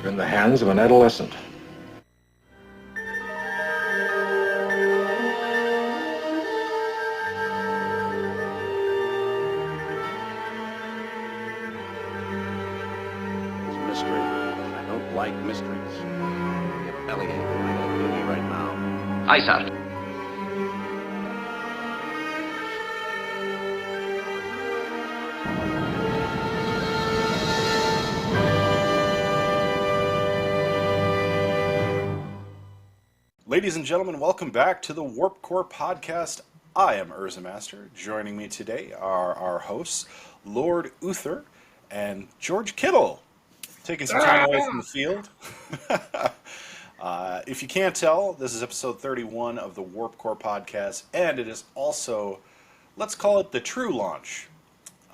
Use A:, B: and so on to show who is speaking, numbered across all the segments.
A: You're in the hands of an adolescent.
B: It's mystery. I don't like mysteries. Your bellyache. I gotta kill you right now.
C: Aye, sir.
D: Ladies and gentlemen, welcome back to the Warp Core Podcast. I am UrzaMaster. Joining me today are our hosts, Lord Uther and George Kittle, taking some time away from the field. If you can't tell, this is episode 31 of the Warp Core Podcast, and it is also, let's call it the true launch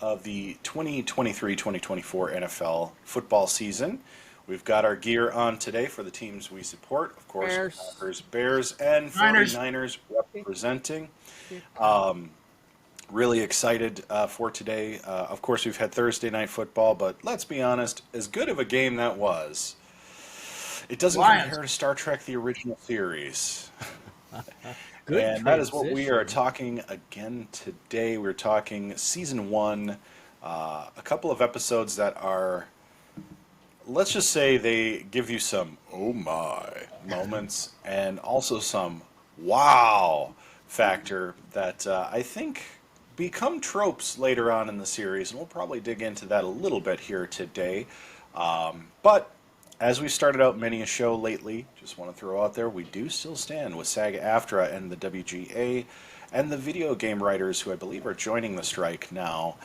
D: of the 2023-2024 NFL football season. We've got our gear on today for the teams we support. Of course, Packers, Bears, and 49ers representing. Really excited for today. Of course, we've had Thursday Night Football, but let's be honest, as good of a game that was, it doesn't compare to Star Trek, the original series. And that is what we are talking again today. We're talking Season 1, a couple of episodes that are... let's just say they give you some oh my moments and also some wow factor that I think become tropes later on in the series, and we'll probably dig into that a little bit here today. But as we started out many a show lately, just want to throw out there, we do still stand with SAG-AFTRA and the WGA and the video game writers who I believe are joining the strike now.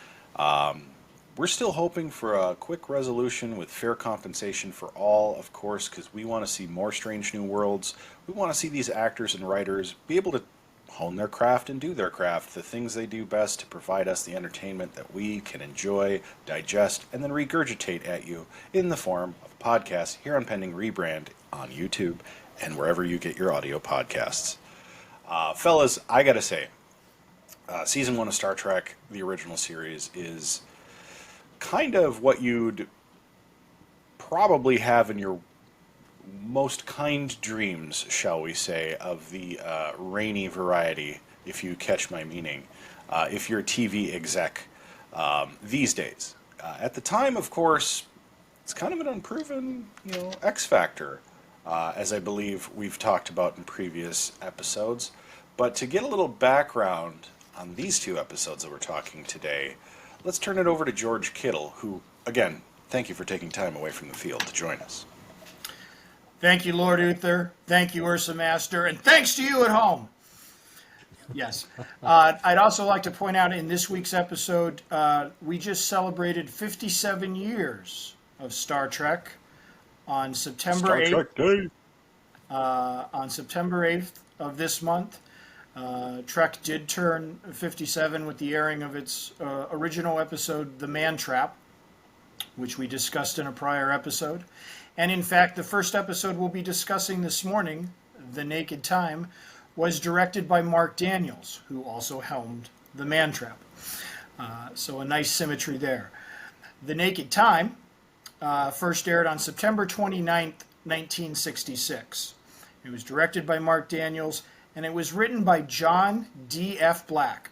D: We're still hoping for a quick resolution with fair compensation for all, of course, because we want to see more Strange New Worlds. We want to see these actors and writers be able to hone their craft and do their craft, the things they do best to provide us the entertainment that we can enjoy, digest, and then regurgitate at you in the form of a podcast here on Pending Rebrand on YouTube and wherever you get your audio podcasts. Fellas, I gotta say, Season 1 of Star Trek, the original series, is kind of what you'd probably have in your most kind dreams, shall we say, of the rainy variety, if you catch my meaning, if you're a TV exec these days. At the time, of course, it's kind of an unproven, X factor, as I believe we've talked about in previous episodes. But to get a little background on these two episodes that we're talking today, let's turn it over to George Kittle, who, again, thank you for taking time away from the field to join us.
E: Thank you, Lord Uther. Thank you, UrzaMaster. And thanks to you at home. Yes. I'd also like to point out in this week's episode, we just celebrated 57 years of Star Trek on September 8th.
D: Star Trek Day.
E: On September 8th of this month. Trek did turn 57 with the airing of its original episode, The Man Trap, which we discussed in a prior episode. And in fact, the first episode we'll be discussing this morning, The Naked Time, was directed by Mark Daniels, who also helmed The Man Trap. So a nice symmetry there. The Naked Time first aired on September 29th, 1966. It was directed by Mark Daniels, and it was written by John D.F. Black.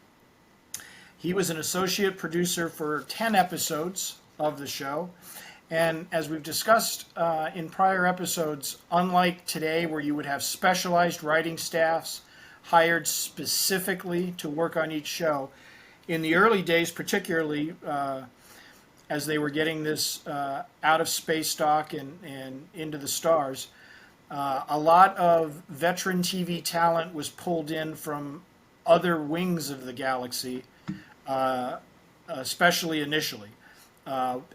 E: He was an associate producer for 10 episodes of the show. And as we've discussed in prior episodes, unlike today where you would have specialized writing staffs hired specifically to work on each show, in the early days, particularly as they were getting this out of space stock and into the stars, a lot of veteran TV talent was pulled in from other wings of the galaxy, especially initially.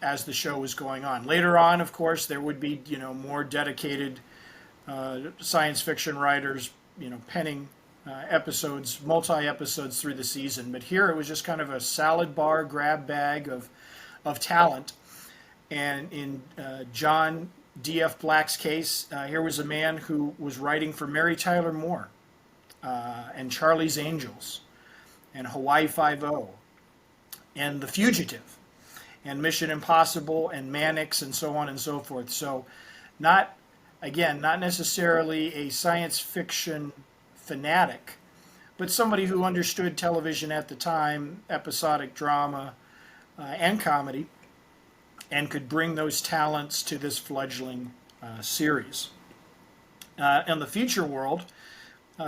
E: As the show was going on. Later on, of course, there would be, more dedicated science fiction writers, penning episodes, multi-episodes through the season. But here it was just kind of a salad bar grab bag of talent. And in John D.F. Black's case, here was a man who was writing for Mary Tyler Moore and Charlie's Angels and Hawaii Five-0 and The Fugitive and Mission Impossible and Mannix and so on and so forth. So Not, again, not necessarily a science fiction fanatic, but somebody who understood television at the time, episodic drama, and comedy, and could bring those talents to this fledgling series. In the future world,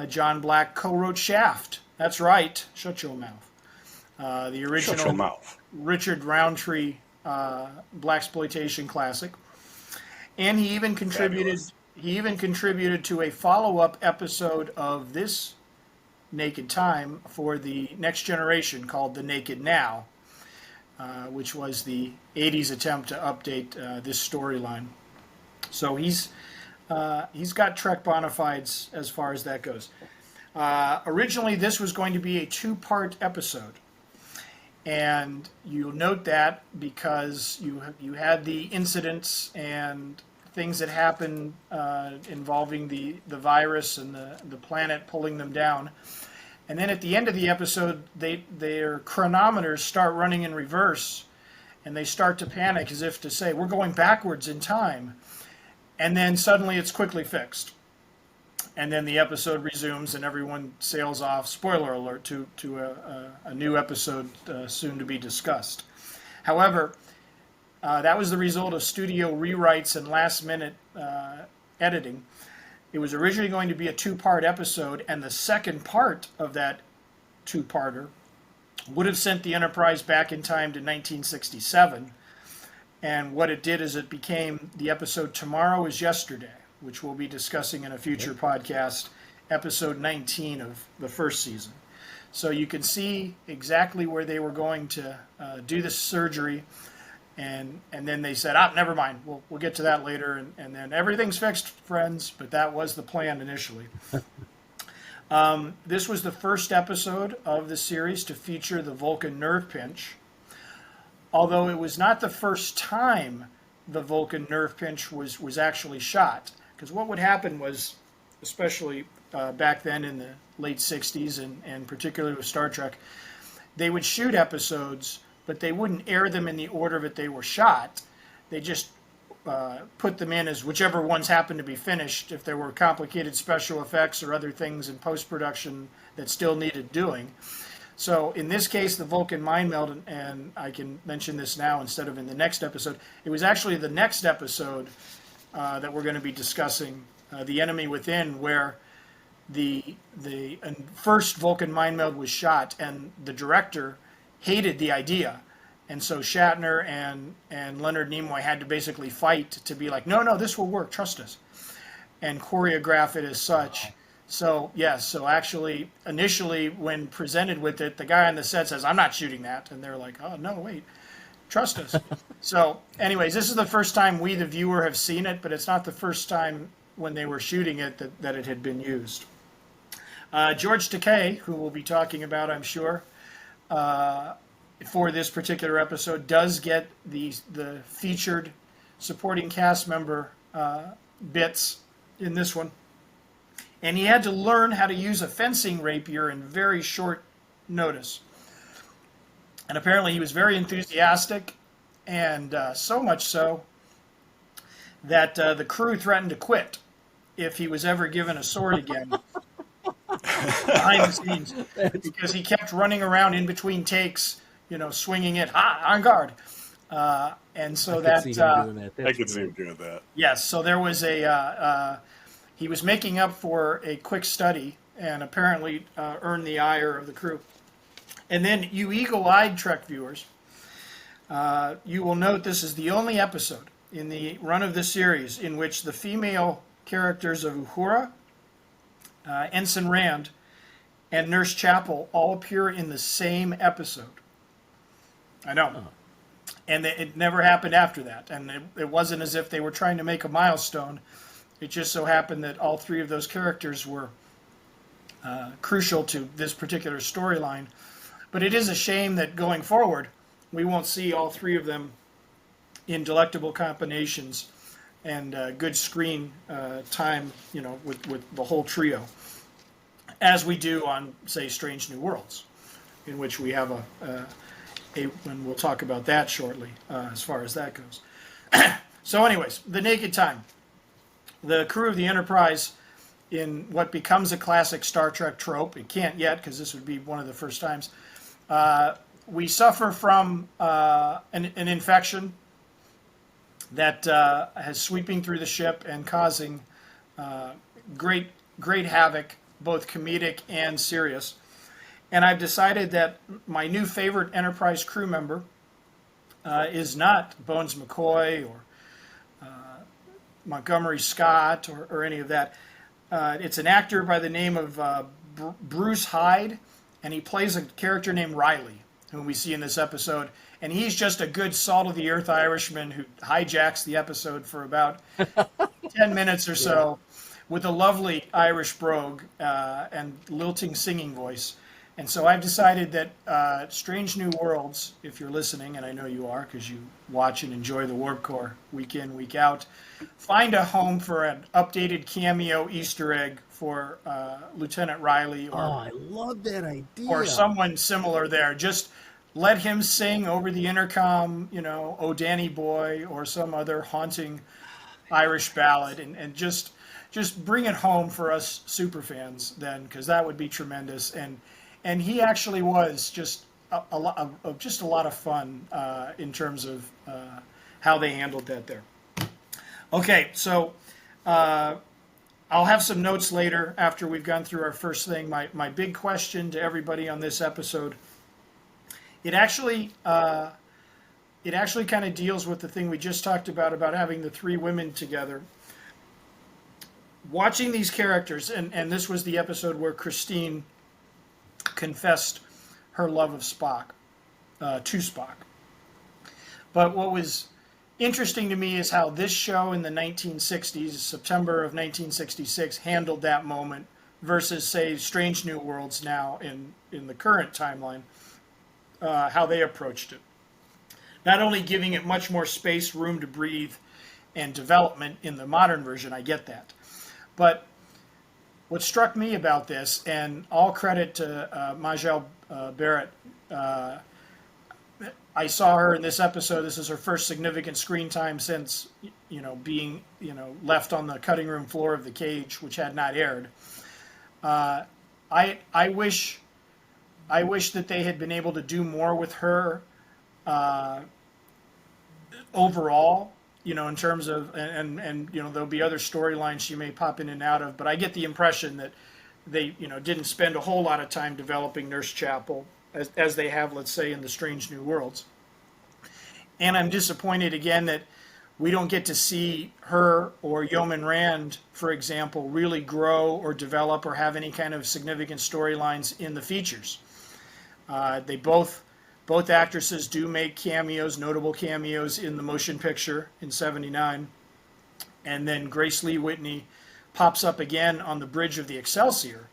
E: John Black co-wrote Shaft. That's right. Shut your mouth. The original
D: Shut your mouth.
E: Richard Roundtree blaxploitation classic, and he even contributed.
D: Fabulous.
E: He even contributed to a follow-up episode of this Naked Time for the Next Generation called The Naked Now, which was the '80s attempt to update this storyline. So he's got Trek bona fides as far as that goes. Originally, this was going to be a two-part episode. And you'll note that because you had the incidents and things that happened involving the virus and the planet pulling them down. And then at the end of the episode, their chronometers start running in reverse, and they start to panic as if to say, we're going backwards in time. And then suddenly it's quickly fixed. And then the episode resumes and everyone sails off, spoiler alert, to a new episode soon to be discussed. However, that was the result of studio rewrites and last-minute editing. It was originally going to be a two-part episode, and the second part of that two-parter would have sent the Enterprise back in time to 1967. And what it did is it became the episode Tomorrow is Yesterday, which we'll be discussing in a future podcast, episode 19 of the first season. So you can see exactly where they were going to do the surgery, and then they said, never mind, we'll get to that later, and then everything's fixed, friends, but that was the plan initially. This was the first episode of the series to feature the Vulcan nerve pinch, although it was not the first time the Vulcan nerve pinch was actually shot. Because what would happen was, especially back then in the late 60s and particularly with Star Trek, they would shoot episodes, but they wouldn't air them in the order that they were shot. They just put them in as whichever ones happened to be finished, if there were complicated special effects or other things in post-production that still needed doing. So in this case, the Vulcan mind meld, and I can mention this now instead of in the next episode, it was actually the next episode that we're going to be discussing, The Enemy Within, where the first Vulcan mind meld was shot, and the director hated the idea. And so Shatner and Leonard Nimoy had to basically fight to be like, no, this will work, trust us, and choreograph it as such. So, yes, so actually, initially, when presented with it, the guy on the set says, I'm not shooting that. And they're like, oh, no, wait, trust us. So, anyways, this is the first time we, the viewer, have seen it, but it's not the first time when they were shooting it that it had been used. George Takei, who we'll be talking about, I'm sure, for this particular episode, does get the featured supporting cast member bits in this one. And he had to learn how to use a fencing rapier in very short notice. And apparently he was very enthusiastic, and so much so that the crew threatened to quit if he was ever given a sword again behind the scenes, because he kept running around in between takes, swinging it, on guard. And so
A: I could
D: see him doing that.
E: Yes, so there was he was making up for a quick study and apparently earned the ire of the crew. And then you eagle-eyed Trek viewers, you will note this is the only episode in the run of the series in which the female characters of Uhura, Ensign Rand, and Nurse Chapel all appear in the same episode. I know. Oh. And it never happened after that. And it wasn't as if they were trying to make a milestone. It just so happened that all three of those characters were crucial to this particular storyline. But it is a shame that going forward, we won't see all three of them in delectable combinations and good screen time, with the whole trio, as we do on, say, Strange New Worlds, in which we have and we'll talk about that shortly as far as that goes. So anyways, The Naked Time. the crew of the Enterprise, in what becomes a classic Star Trek trope, it can't yet because this would be one of the first times, we suffer from an infection that has sweeping through the ship and causing great havoc, both comedic and serious. And I've decided that my new favorite Enterprise crew member is not Bones McCoy or Montgomery Scott or any of that. It's an actor by the name of Bruce Hyde, and he plays a character named Riley, whom we see in this episode. And he's just a good salt-of-the-earth Irishman who hijacks the episode for about 10 minutes or so with a lovely Irish brogue and lilting singing voice. And so I've decided that Strange New Worlds, if you're listening, and I know you are because you watch and enjoy the Warp Core week in, week out, find a home for an updated cameo Easter egg for Lieutenant Riley.
A: I love that idea.
E: Or someone similar there. Just let him sing over the intercom, "Oh Danny Boy," or some other haunting Irish ballad, and just bring it home for us super fans then, because that would be tremendous. And he actually was just a lot of fun in terms of how they handled that there. Okay, so I'll have some notes later after we've gone through our first thing. My big question to everybody on this episode, it actually kind of deals with the thing we just talked about having the three women together. Watching these characters, and this was the episode where Christine confessed her love of Spock, to Spock. But what was interesting to me is how this show in the 1960s, September of 1966, handled that moment versus, say, Strange New Worlds now in the current timeline, how they approached it. Not only giving it much more space, room to breathe, and development in the modern version, I get that. But what struck me about this, and all credit to Majel Barrett, I saw her in this episode. This is her first significant screen time since, being, left on the cutting room floor of the cage, which had not aired. I wish that they had been able to do more with her overall, in terms of, and there'll be other storylines she may pop in and out of, but I get the impression that they, didn't spend a whole lot of time developing Nurse Chapel as they have, let's say, in the Strange New Worlds. And I'm disappointed again that we don't get to see her or Yeoman Rand, for example, really grow or develop or have any kind of significant storylines in the features. They both actresses do make cameos, notable cameos in the motion picture in '79. And then Grace Lee Whitney pops up again on the bridge of the Excelsior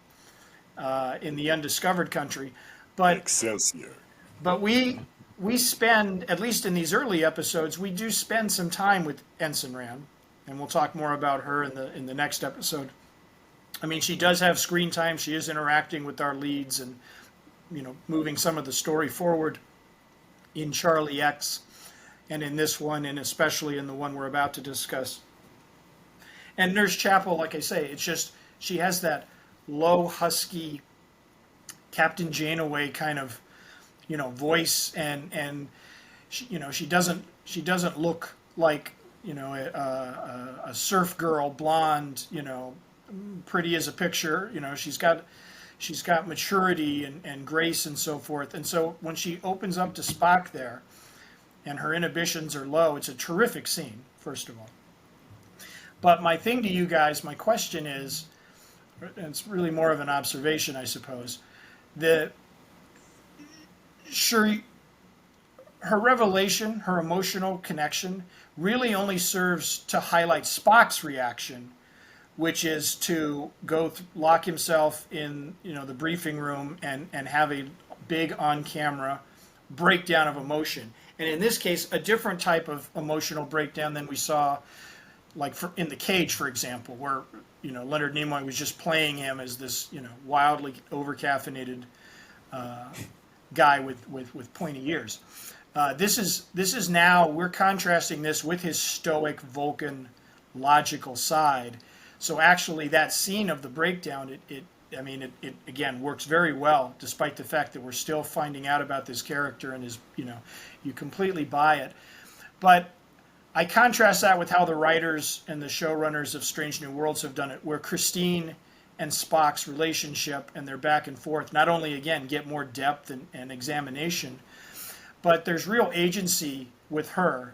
E: in the Undiscovered Country. But
D: Excelsior.
E: But we spend, at least in these early episodes, we do spend some time with Ensign Rand, and we'll talk more about her in the next episode. I mean, she does have screen time. She is interacting with our leads and, moving some of the story forward in Charlie X and in this one, and especially in the one we're about to discuss. And Nurse Chapel, like I say, it's just, she has that low, husky, Captain Janeway kind of, voice, and she doesn't look like, a surf girl, blonde, pretty as a picture. She's got maturity and grace and so forth. And so when she opens up to Spock there and her inhibitions are low, it's a terrific scene, first of all. But my thing to you guys, my question is, and it's really more of an observation, I suppose, that her revelation, her emotional connection, really only serves to highlight Spock's reaction, which is to go lock himself in, the briefing room and have a big on-camera breakdown of emotion. And in this case, a different type of emotional breakdown than we saw, like in The Cage, for example, where, Leonard Nimoy was just playing him as this, wildly over-caffeinated guy with pointy ears. This is now, we're contrasting this with his stoic Vulcan logical side. So actually that scene of the breakdown, it again works very well, despite the fact that we're still finding out about this character and his, you completely buy it. But I contrast that with how the writers and the showrunners of Strange New Worlds have done it, where Christine and Spock's relationship and their back and forth not only, again, get more depth and examination, but there's real agency with her.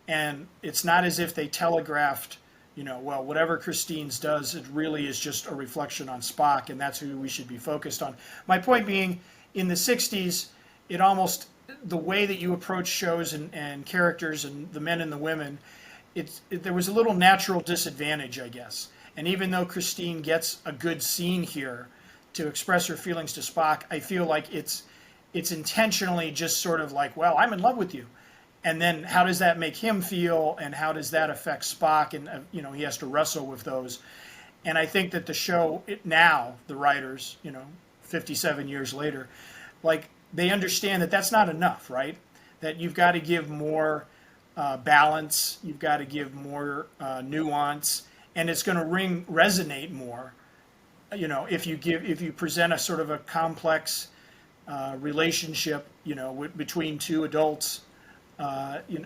E: And it's not as if they telegraphed, well, whatever Christine's does, it really is just a reflection on Spock, and that's who we should be focused on. My point being, in the 60s, it almost, the way that you approach shows and characters and the men and the women, there was a little natural disadvantage, I guess. And even though Christine gets a good scene here to express her feelings to Spock, I feel like it's intentionally just sort of like, well, I'm in love with you. And then how does that make him feel, and how does that affect Spock? And, he has to wrestle with those. And I think that the show, now, the writers, 57 years later, like, they understand that that's not enough, right? That you've got to give more balance, you've got to give more nuance, and it's going to resonate more, if you present a sort of a complex relationship, between two adults,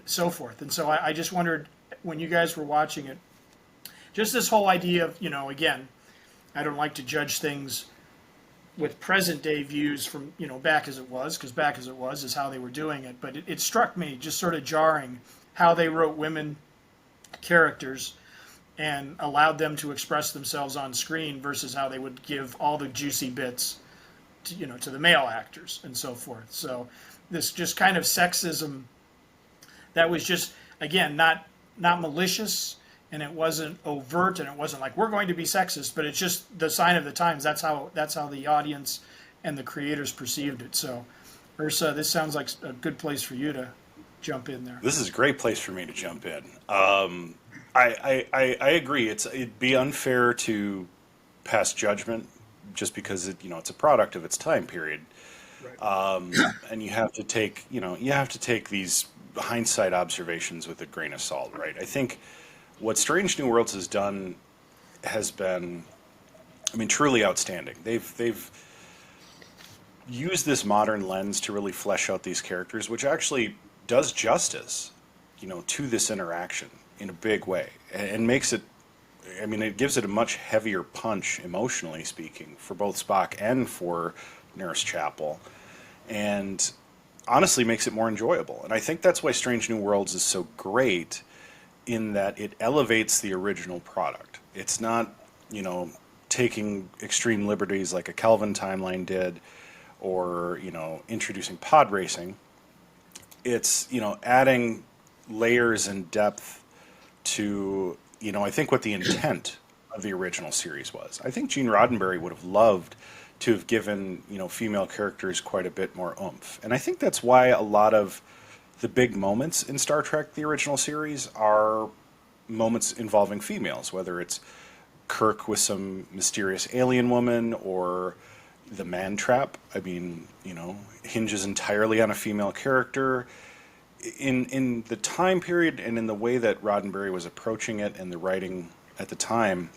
E: so forth. And so I just wondered, when you guys were watching it, just this whole idea of, again, I don't like to judge things with present day views from, back as it was, because back as it was is how they were doing it. But it struck me just sort of jarring how they wrote women characters and allowed them to express themselves on screen versus how they would give all the juicy bits to the male actors and so forth. So this just kind of sexism that was just, again, not malicious, and it wasn't overt, and it wasn't like, we're going to be sexist, but it's just the sign of the times. That's how the audience and the creators perceived it. So, Urza, this sounds like a good place for you to jump in there.
D: This is a great place for me to jump in. I agree. It'd be unfair to pass judgment just because it's a product of its time period, right. And you have to take these hindsight observations with a grain of salt, right? I think what Strange New Worlds has done has been, truly outstanding. They've used this modern lens to really flesh out these characters, which actually does justice, to this interaction in a big way, and makes it, it gives it a much heavier punch, emotionally speaking, for both Spock and for Nurse Chapel, and honestly makes it more enjoyable. And I think that's why Strange New Worlds is so great, in that it elevates the original product. It's not, taking extreme liberties like a Kelvin timeline did, or, introducing pod racing. It's, adding layers and depth to, I think what the intent of the original series was. I think Gene Roddenberry would have loved to have given, female characters quite a bit more oomph. And I think that's why a lot of the big moments in Star Trek, the original series, are moments involving females, whether it's Kirk with some mysterious alien woman, or the man trap, hinges entirely on a female character. In the time period and in the way that Roddenberry was approaching it and the writing at the time,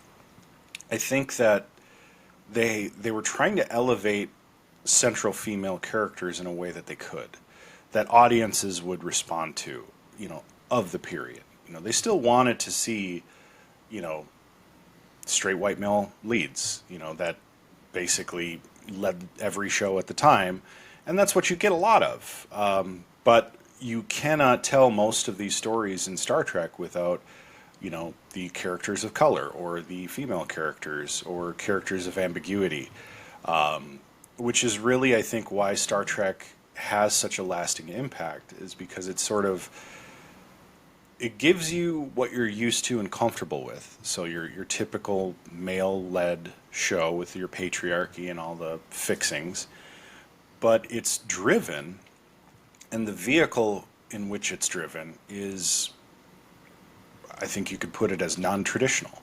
D: I think that they were trying to elevate central female characters in a way that they could, that audiences would respond to, of the period. They still wanted to see, straight white male leads, that basically led every show at the time, and that's what you get a lot of. But you cannot tell most of these stories in Star Trek without, the characters of color, or the female characters, or characters of ambiguity, which is really, I think, why Star Trek has such a lasting impact, is because it gives you what you're used to and comfortable with. So your typical male-led show with your patriarchy and all the fixings, but it's driven, and the vehicle in which it's driven is, I think you could put it as non-traditional.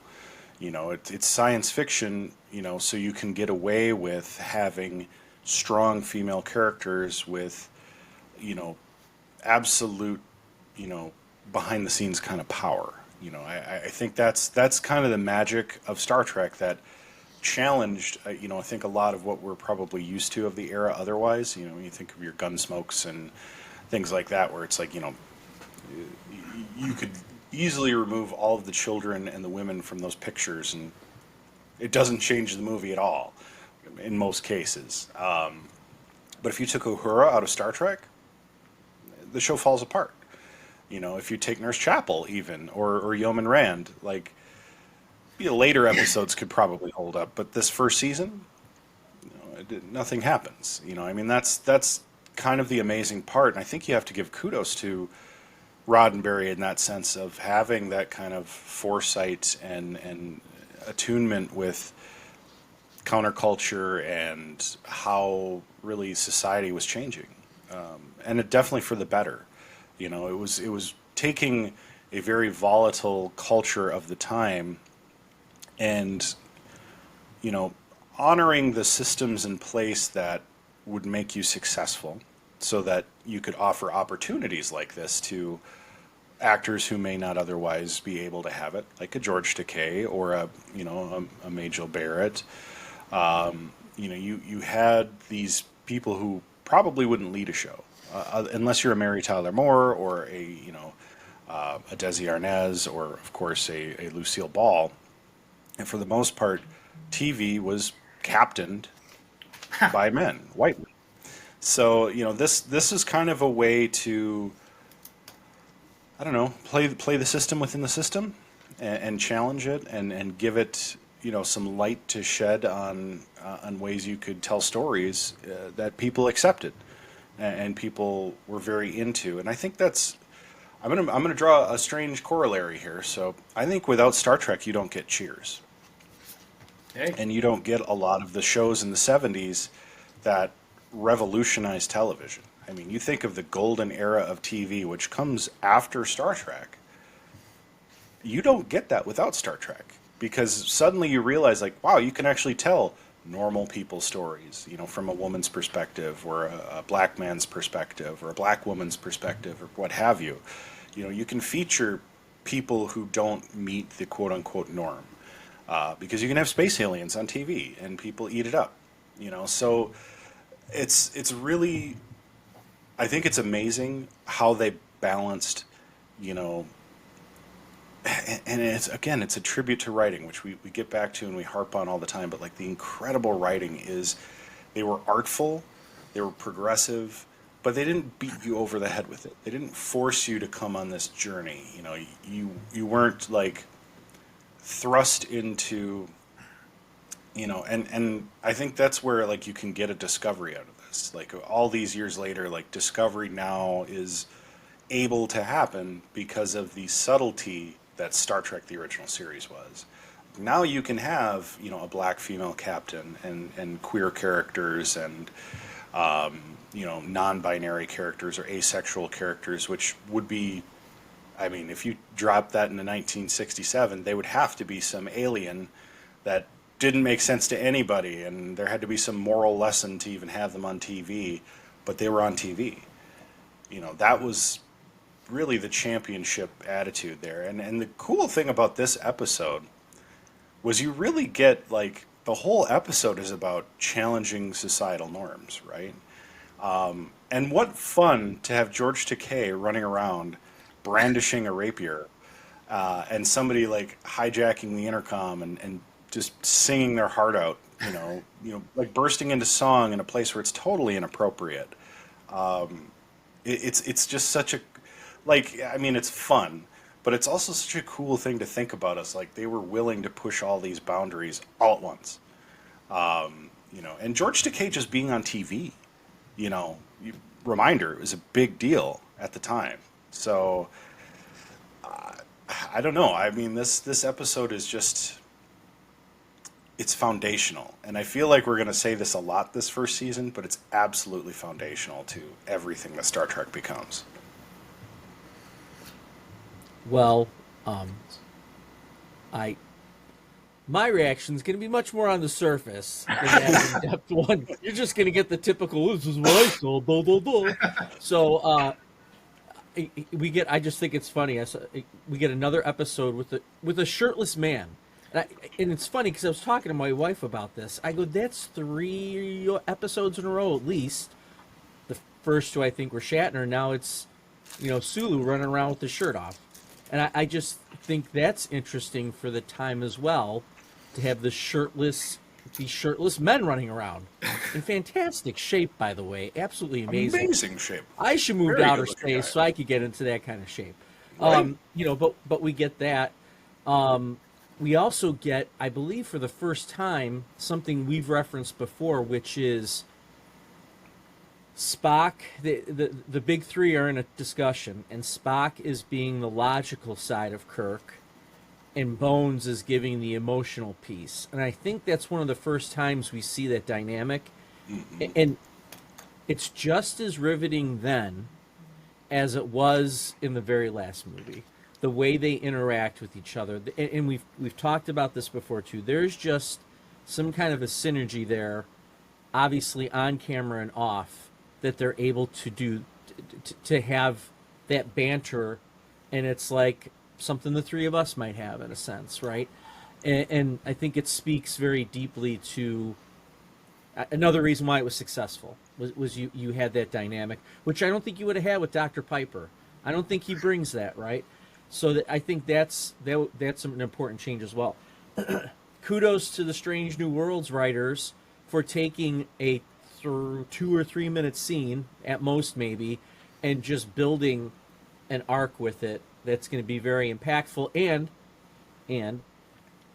D: It's science fiction, so you can get away with having strong female characters with, absolute, behind the scenes kind of power. I think that's kind of the magic of Star Trek that challenged, I think a lot of what we're probably used to of the era otherwise. When you think of your Gunsmokes and things like that, where it's like, you could easily remove all of the children and the women from those pictures, and it doesn't change the movie at all in most cases. But if you took Uhura out of Star Trek, the show falls apart. If you take Nurse Chapel even, or Yeoman Rand, like, later episodes could probably hold up, but this first season, nothing happens. That's kind of the amazing part, and I think you have to give kudos to Roddenberry in that sense of having that kind of foresight and attunement with counterculture and how really society was changing, and it definitely for the better. It was taking a very volatile culture of the time and honoring the systems in place that would make you successful, so that you could offer opportunities like this to actors who may not otherwise be able to have it, like a George Takei or a Majel Barrett. You had these people who probably wouldn't lead a show unless you're a Mary Tyler Moore or a Desi Arnaz or of course a Lucille Ball. And for the most part, TV was captained by men, white men. So this is kind of a way to, I don't know, play the system within the system and challenge it and give it some light to shed on ways you could tell stories that people accepted and people were very into. And I think that's, I'm gonna draw a strange corollary here. So I think without Star Trek, you don't get Cheers.
E: Hey.
D: And you don't get a lot of the shows in the 70s that revolutionized television. I mean, you think of the golden era of TV, which comes after Star Trek. You don't get that without Star Trek, because suddenly you realize, like, wow, you can actually tell normal people's stories, from a woman's perspective or a black man's perspective or a black woman's perspective or what have you. You can feature people who don't meet the quote-unquote norm. Because you can have space aliens on TV and people eat it up, So it's really, I think it's amazing how they balanced, and it's a tribute to writing, which we get back to and we harp on all the time. But like, the incredible writing is, they were artful, they were progressive, but they didn't beat you over the head with it. They didn't force you to come on this journey. You weren't like thrust into, and I think that's where, like, you can get a Discovery out of this. Like, all these years later, like, Discovery now is able to happen because of the subtlety that Star Trek the original series was. Now you can have, a black female captain and queer characters and non-binary characters or asexual characters, which would be, I mean, if you drop that into 1967, they would have to be some alien that didn't make sense to anybody, and there had to be some moral lesson to even have them on TV, but they were on TV. That was really the championship attitude there. And the cool thing about this episode was you really get, like, the whole episode is about challenging societal norms, right? And what fun to have George Takei running around brandishing a rapier, and somebody like hijacking the intercom and just singing their heart out, like bursting into song in a place where it's totally inappropriate. It's just such a, like, I mean, it's fun, but it's also such a cool thing to think about us. Like, they were willing to push all these boundaries all at once. And George Takei just being on TV, reminder, it was a big deal at the time. So, I don't know. I mean, this episode is just, it's foundational. And I feel like we're going to say this a lot this first season, but it's absolutely foundational to everything that Star Trek becomes.
C: Well, my reaction is going to be much more on the surface than that in-depth one. You're just going to get the typical, this is what I saw, blah, blah, blah. So, we get. I just think it's funny. We get another episode with a shirtless man, and it's funny because I was talking to my wife about this. I go, that's 3 episodes in a row at least. The first two I think were Shatner. Now it's Sulu running around with his shirt off, and I just think that's interesting for the time as well, to have these shirtless men running around in fantastic shape, by the way, absolutely amazing.
D: Amazing shape.
C: I should move to outer space so I could get into that kind of shape.
D: Right.
C: But we get that. We also get, I believe, for the first time, something we've referenced before, which is Spock. The big three are in a discussion, and Spock is being the logical side of Kirk, and Bones is giving the emotional piece. And I think that's one of the first times we see that dynamic. Mm-hmm. And it's just as riveting then as it was in the very last movie. The way they interact with each other. And we've talked about this before too. There's just some kind of a synergy there, obviously on camera and off, that they're able to do, to have that banter. And it's like something the three of us might have in a sense, right? And I think it speaks very deeply to another reason why it was successful was you had that dynamic, which I don't think you would have had with Dr. Piper. I don't think he brings that, right? So I think that's an important change as well. Kudos to the Strange New Worlds writers for taking a 2 or 3 minute scene at most maybe and just building an arc with it that's going to be very impactful, and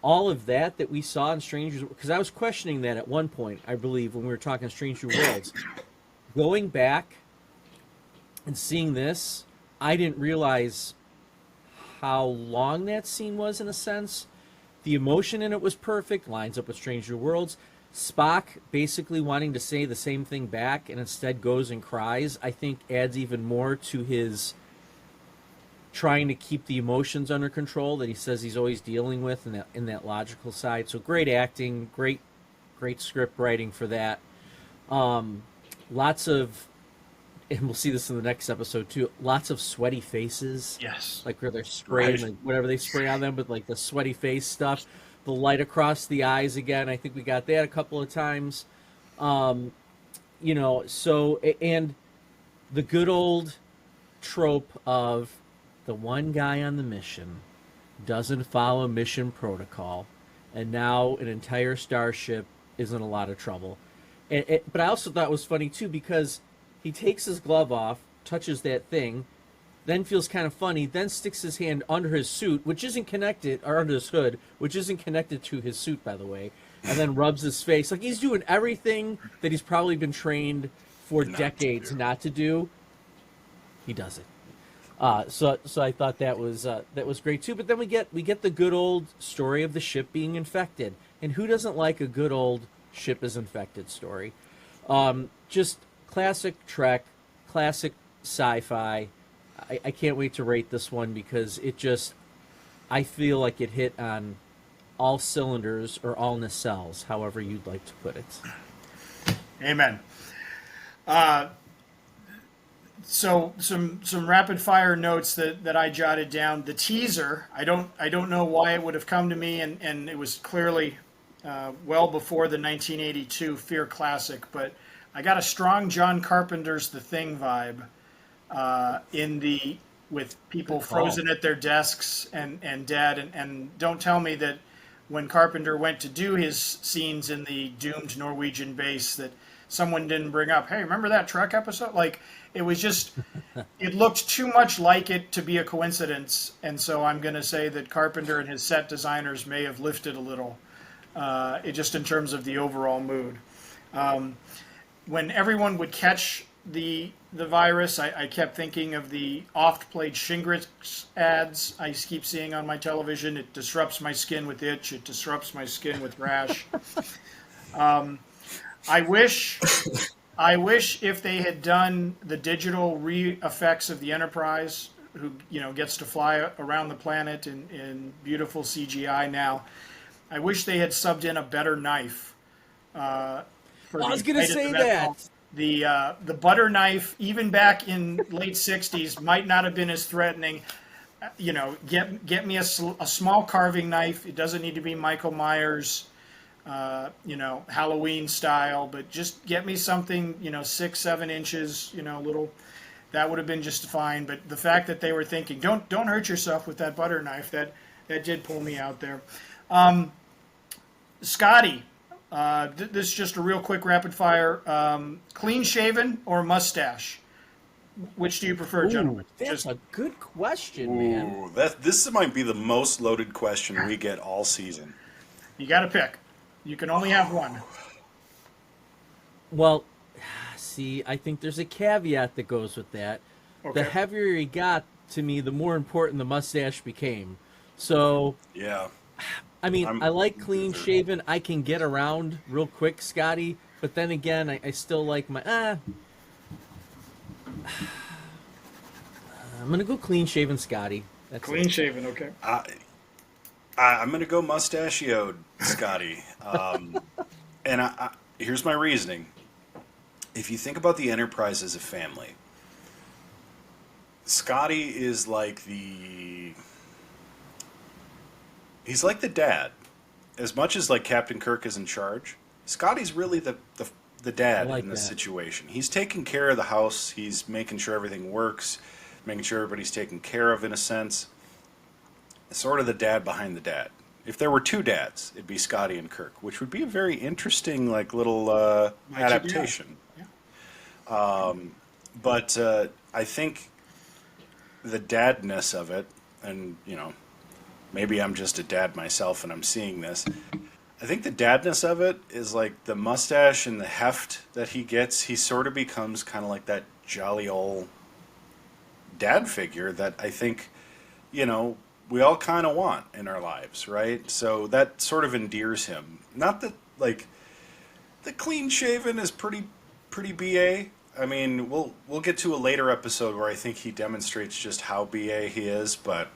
C: all of that we saw in Strange, because I was questioning that at one point, I believe, when we were talking Strange New Worlds. Going back and seeing this, I didn't realize how long that scene was in a sense. The emotion in it was perfect, lines up with Strange New Worlds. Spock basically wanting to say the same thing back and instead goes and cries, I think adds even more to his trying to keep the emotions under control that he says he's always dealing with in that logical side. So great acting, great script writing for that. Lots of, and we'll see this in the next episode too, lots of sweaty faces.
E: Yes.
C: Like where they're spraying, like whatever they spray on them, but like the sweaty face stuff. The light across the eyes again. I think we got that a couple of times. So, and the good old trope of the one guy on the mission doesn't follow mission protocol, and now an entire starship is in a lot of trouble. But I also thought it was funny, too, because he takes his glove off, touches that thing, then feels kind of funny, then sticks his hand under his suit, which isn't connected, or under his hood, which isn't connected to his suit, by the way, and then rubs his face. Like, he's doing everything that he's probably been trained for decades not to do. He does it. So I thought that was great too. But then we get the good old story of the ship being infected, and who doesn't like a good old ship is infected story? Just classic Trek, classic sci-fi. I can't wait to rate this one because I feel like it hit on all cylinders or all nacelles, however you'd like to put it.
E: Amen. So some rapid fire notes that I jotted down. The teaser, I don't know why it would have come to me, and it was clearly well before the 1982 Fear Classic, but I got a strong John Carpenter's The Thing vibe with people frozen at their desks and dead, and don't tell me that when Carpenter went to do his scenes in the doomed Norwegian base that someone didn't bring up, hey, remember that Trek episode? Like, it was just, it looked too much like it to be a coincidence, and so I'm going to say that Carpenter and his set designers may have lifted a little, just in terms of the overall mood. When everyone would catch the virus, I kept thinking of the oft-played Shingrix ads I keep seeing on my television. It disrupts my skin with itch. It disrupts my skin with rash. I wish if they had done the digital re-effects of the Enterprise, who gets to fly around the planet in beautiful CGI now. I wish they had subbed in a better knife.
C: I was going to say that.
E: The butter knife, even back in late '60s, might not have been as threatening. Get me a small carving knife. It doesn't need to be Michael Myers, Halloween style, but just get me something, 6, 7 inches, little. That would have been just fine. But the fact that they were thinking, don't hurt yourself with that butter knife, that did pull me out there. Scotty, this is just a real quick rapid fire. Clean shaven or mustache? Which do you prefer, gentlemen?
C: That's a good question, man.
D: Ooh, this might be the most loaded question we get all season.
E: You got to pick. You can only have one.
C: Well, see, I think there's a caveat that goes with that.
E: Okay.
C: The heavier he got, to me, the more important the mustache became. So,
D: Yeah.
C: I mean, I like clean shaven. I can get around real quick, Scotty. But then again, I still like my... I'm going to go clean shaven, Scotty. That's
E: Clean
C: it.
E: shaven, okay.
D: I'm going to go mustachioed, Scotty. And here's my reasoning. If you think about the Enterprise as a family, Scotty is like he's like the dad. As much as like Captain Kirk is in charge, Scotty's really the dad in this situation. He's taking care of the house. He's making sure everything works, making sure everybody's taken care of in a sense. Sort of the dad behind the dad. If there were two dads, it'd be Scotty and Kirk, which would be a very interesting like little adaptation.
E: Yeah.
D: But I think the dadness of it, and maybe I'm just a dad myself and I'm seeing this. I think the dadness of it is like the mustache and the heft that he gets. He sort of becomes kind of like that jolly old dad figure that I think, we all kind of want in our lives, right? So that sort of endears him. Not that like the clean shaven is pretty BA. I mean, we'll get to a later episode where I think he demonstrates just how BA he is, but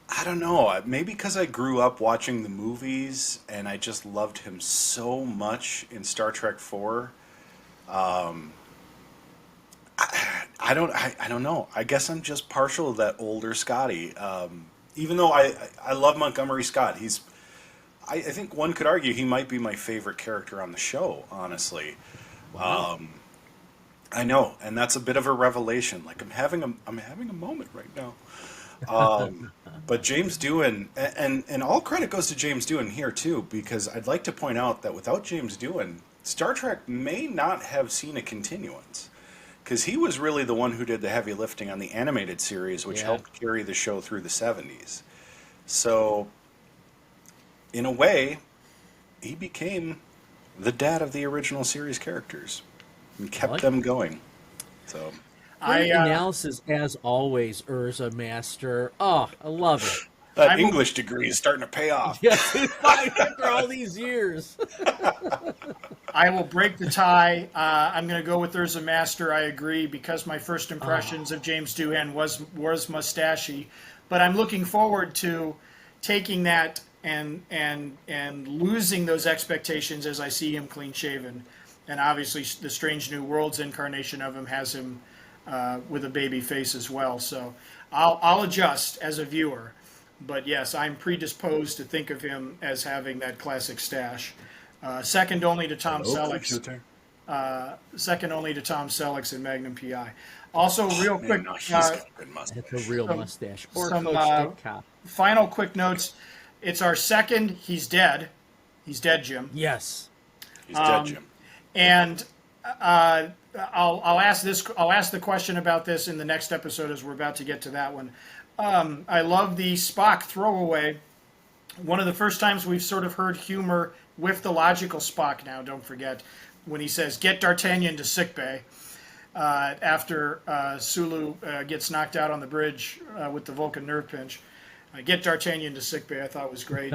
D: I don't know. Maybe because I grew up watching the movies and I just loved him so much in Star Trek 4. I don't know. I guess I'm just partial to that older Scotty. Even though I love Montgomery Scott, I think one could argue he might be my favorite character on the show. Honestly, wow. I know, and that's a bit of a revelation. Like I'm having a moment right now. But James Doohan, and all credit goes to James Doohan here too, because I'd like to point out that without James Doohan, Star Trek may not have seen a continuance. Because he was really the one who did the heavy lifting on the animated series, which helped carry the show through the 70s. So, in a way, he became the dad of the original series characters and kept them going. So,
C: great analysis as always, UrzaMaster. Oh, I love it.
D: That English degree is starting to pay off.
C: Yes, after all these years.
E: I will break the tie. I'm going to go with UrzaMaster. I agree, because my first impressions of James Doohan was mustachy, but I'm looking forward to taking that and losing those expectations as I see him clean shaven, and obviously the Strange New Worlds incarnation of him has him with a baby face as well. So I'll adjust as a viewer, but yes, I'm predisposed to think of him as having that classic stash. Second only to Tom Selleck. Second only to Tom Selleck's in Magnum PI. Also, real quick,
D: he's got a good mustache.
C: That's a real mustache. Or
E: some,
C: Coach Dick Cop.
E: Final quick notes. It's our second. He's dead. He's dead, Jim.
C: Yes.
D: He's dead, Jim.
E: And I'll ask this. I'll ask the question about this in the next episode, as we're about to get to that one. I love the Spock throwaway. One of the first times we've sort of heard humor with the logical Spock now, don't forget, when he says, "Get D'Artagnan to sickbay," after Sulu gets knocked out on the bridge with the Vulcan nerve pinch. "Get D'Artagnan to sickbay," I thought was great.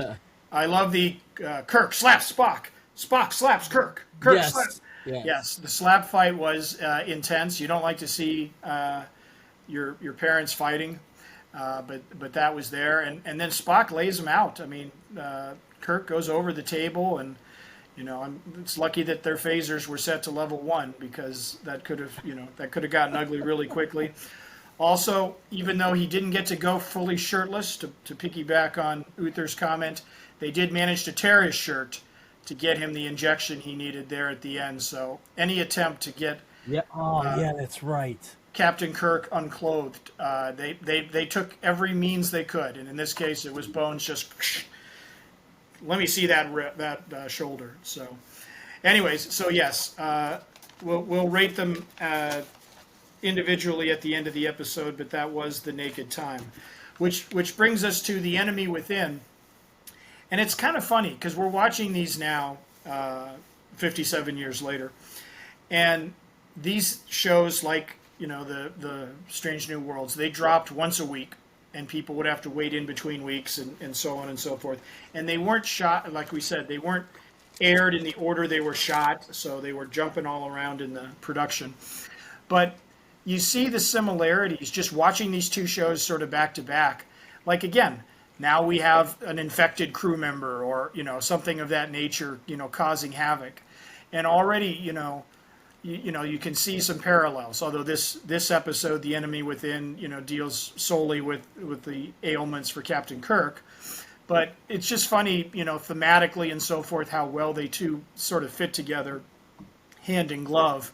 E: I love the Kirk slaps Spock. Spock slaps Kirk. Kirk slaps. Yes, the slap fight was intense. You don't like to see your parents fighting, but that was there. And then Spock lays him out. I mean, Kirk goes over the table, and It's lucky that their phasers were set to level 1, because that could have gotten ugly really quickly. Also, even though he didn't get to go fully shirtless, to piggyback on Uther's comment, they did manage to tear his shirt to get him the injection he needed there at the end. So any attempt to get
A: that's right.
E: Captain Kirk unclothed, they took every means they could, and in this case, it was Bones just. Let me see that shoulder. So, anyways, so yes, we'll rate them individually at the end of the episode, but that was The Naked Time, which brings us to The Enemy Within, and it's kind of funny because we're watching these now, 57 years later, and these shows like the Strange New Worlds, they dropped once a week. And people would have to wait in between weeks and so on and so forth. And they weren't shot, like we said, they weren't aired in the order they were shot, so they were jumping all around in the production. But you see the similarities just watching these two shows sort of back to back. Like, again, now we have an infected crew member or, something of that nature, causing havoc. And already, you can see some parallels. Although this episode, The Enemy Within, deals solely with the ailments for Captain Kirk, but it's just funny, thematically and so forth, how well they two sort of fit together, hand in glove,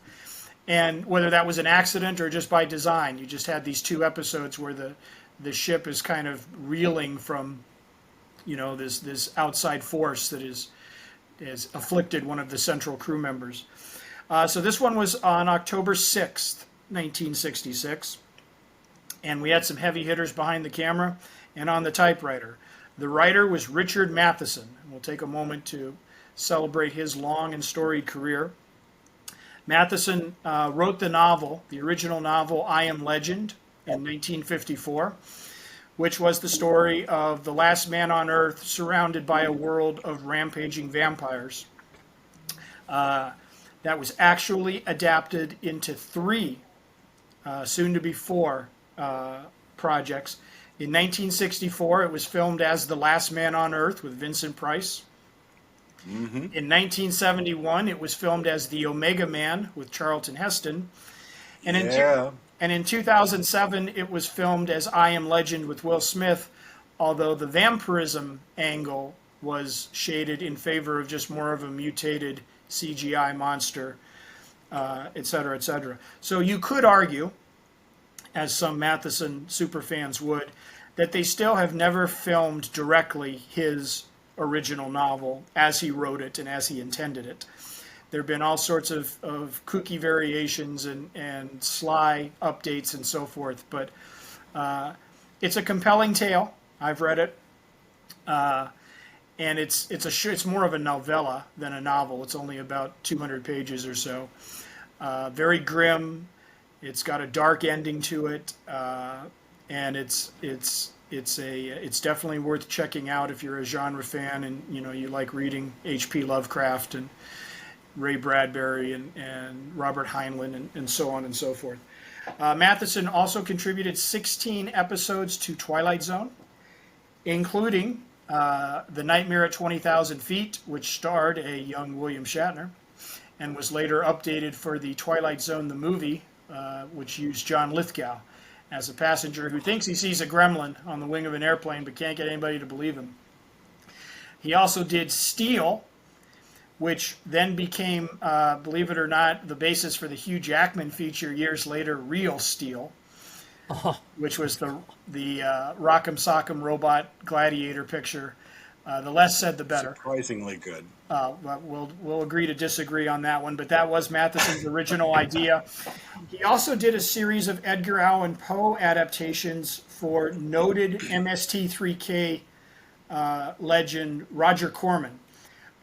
E: and whether that was an accident or just by design. You just had these two episodes where the ship is kind of reeling from, this outside force that has afflicted one of the central crew members. So this one was on October 6th, 1966, and we had some heavy hitters behind the camera and on the typewriter. The writer was Richard Matheson, and we'll take a moment to celebrate his long and storied career. Matheson wrote the original novel, I Am Legend, in 1954, which was the story of the last man on Earth surrounded by a world of rampaging vampires. That was actually adapted into 3, soon to be 4, projects. In 1964, it was filmed as The Last Man on Earth with Vincent Price. Mm-hmm. In 1971, it was filmed as The Omega Man with Charlton Heston. And in 2007, it was filmed as I Am Legend with Will Smith, although the vampirism angle was shaded in favor of just more of a mutated CGI monster, et cetera, et cetera. So you could argue, as some Matheson superfans would, that they still have never filmed directly his original novel as he wrote it and as he intended it. There have been all sorts of kooky variations and sly updates and so forth, but it's a compelling tale. I've read it. And it's more of a novella than a novel. It's only about 200 pages or so. Very grim. It's got a dark ending to it, and it's definitely worth checking out if you're a genre fan and you like reading H.P. Lovecraft and Ray Bradbury and Robert Heinlein and so on and so forth. Matheson also contributed 16 episodes to Twilight Zone, including The Nightmare at 20,000 Feet, which starred a young William Shatner, and was later updated for the Twilight Zone, the movie, which used John Lithgow as a passenger who thinks he sees a gremlin on the wing of an airplane but can't get anybody to believe him. He also did Steel, which then became, believe it or not, the basis for the Hugh Jackman feature years later, Real Steel. Which was the Rock'em Sock'em Robot Gladiator picture. The less said, the better.
D: Surprisingly good.
E: We'll agree to disagree on that one, but that was Matheson's original idea. He also did a series of Edgar Allan Poe adaptations for noted MST3K legend Roger Corman,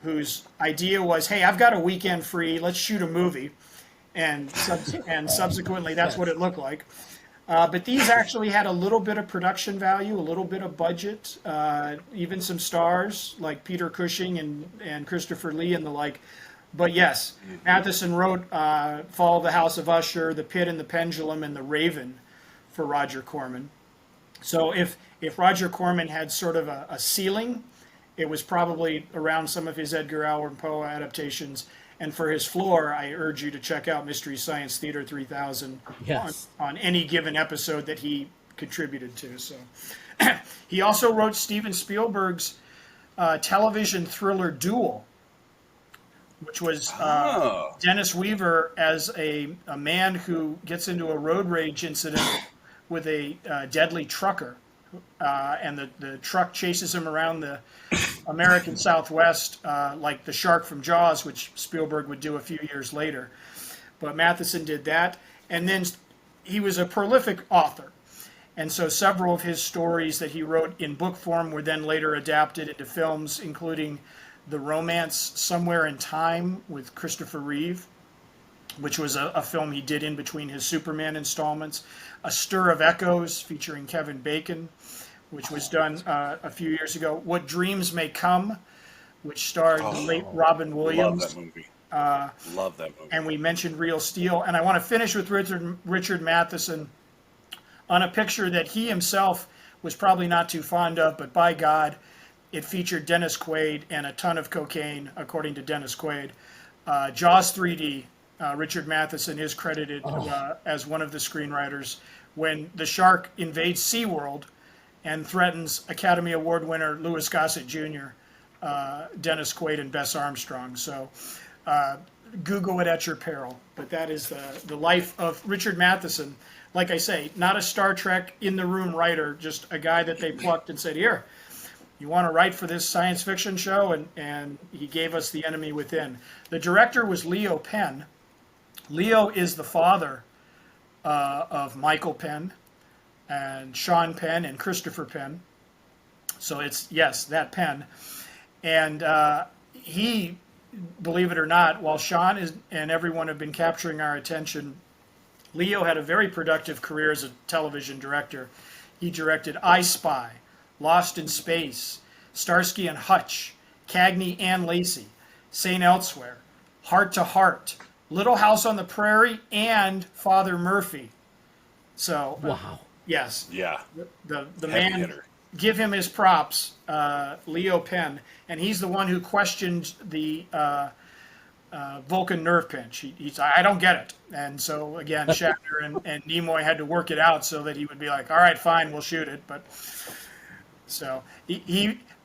E: whose idea was, hey, I've got a weekend free, let's shoot a movie. And subsequently, that's what it looked like. But these actually had a little bit of production value, a little bit of budget, even some stars like Peter Cushing and Christopher Lee and the like. But yes, Matheson wrote Fall of the House of Usher, The Pit and the Pendulum, and The Raven for Roger Corman. So if Roger Corman had sort of a ceiling it was probably around some of his Edgar Allan Poe adaptations. And for his floor, I urge you to check out Mystery Science Theater 3000
C: Yes.
E: on any given episode that he contributed to. So he also wrote Steven Spielberg's television thriller Duel, which was Dennis Weaver as a man who gets into a road rage incident with a deadly trucker. And the truck chases him around the American Southwest like the shark from Jaws, which Spielberg would do a few years later. But Matheson did that. And then he was a prolific author. And so several of his stories that he wrote in book form were then later adapted into films, including the romance Somewhere in Time with Christopher Reeve, which was a film he did in between his Superman installments. A Stir of Echoes featuring Kevin Bacon, which was done a few years ago. What Dreams May Come, which starred the late Robin Williams.
D: Love that movie. Love that movie.
E: And we mentioned Real Steel. And I want to finish with Richard Matheson on a picture that he himself was probably not too fond of, but by God, it featured Dennis Quaid and a ton of cocaine, according to Dennis Quaid. Jaws 3D, Richard Matheson is credited as one of the screenwriters when the shark invades SeaWorld and threatens Academy Award winner Louis Gossett Jr., Dennis Quaid, and Bess Armstrong. So Google it at your peril. But that is the life of Richard Matheson. Like I say, not a Star Trek in-the-room writer, just a guy that they plucked and said, here, you want to write for this science fiction show? And he gave us The Enemy Within. The director was Leo Penn. Leo is the father of Michael Penn and Sean Penn and Christopher Penn. So it's, yes, that Penn. And he, believe it or not, while Sean and everyone have been capturing our attention, Leo had a very productive career as a television director. He directed I Spy, Lost in Space, Starsky and Hutch, Cagney and Lacey, St. Elsewhere, Heart to Heart, Little House on the Prairie, and Father Murphy. So,
C: wow.
E: Yes.
D: Yeah.
E: The
D: Heavy
E: man,
D: hitter.
E: give him his props, Leo Penn. And he's the one who questioned the Vulcan nerve pinch. He's, I don't get it. And so, again, Shatner and Nimoy had to work it out so that he would be like, all right, fine, we'll shoot it. But so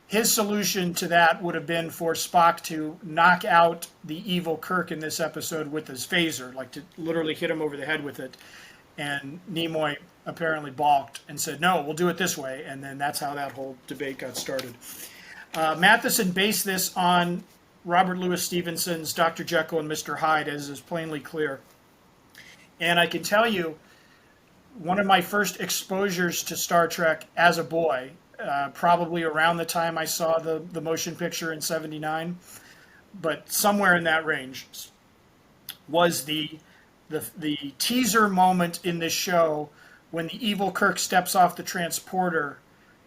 E: his solution to that would have been for Spock to knock out the evil Kirk in this episode with his phaser, like to literally hit him over the head with it. And Nimoy apparently balked and said, no, we'll do it this way. And then that's how that whole debate got started. Matheson based this on Robert Louis Stevenson's Dr. Jekyll and Mr. Hyde, as is plainly clear. And I can tell you, one of my first exposures to Star Trek as a boy, probably around the time I saw the motion picture in '79, but somewhere in that range, was the teaser moment in this show when the evil Kirk steps off the transporter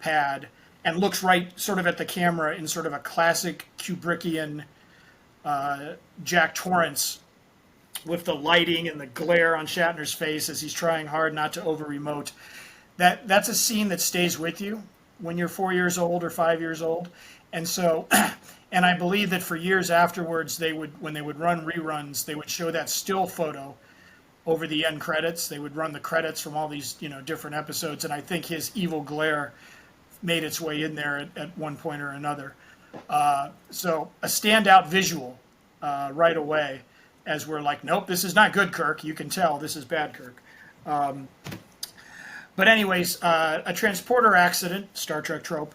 E: pad and looks right sort of at the camera in sort of a classic Kubrickian Jack Torrance, with the lighting and the glare on Shatner's face as he's trying hard not to over-emote. That's a scene that stays with you when you're 4 years old or 5 years old. And so, and I believe that for years afterwards, when they would run reruns, they would show that still photo over the end credits. They would run the credits from all these, different episodes. And I think his evil glare made its way in there at one point or another. So a standout visual right away, as we're like, nope, this is not good, Kirk. You can tell this is bad, Kirk. But anyways, a transporter accident, Star Trek trope,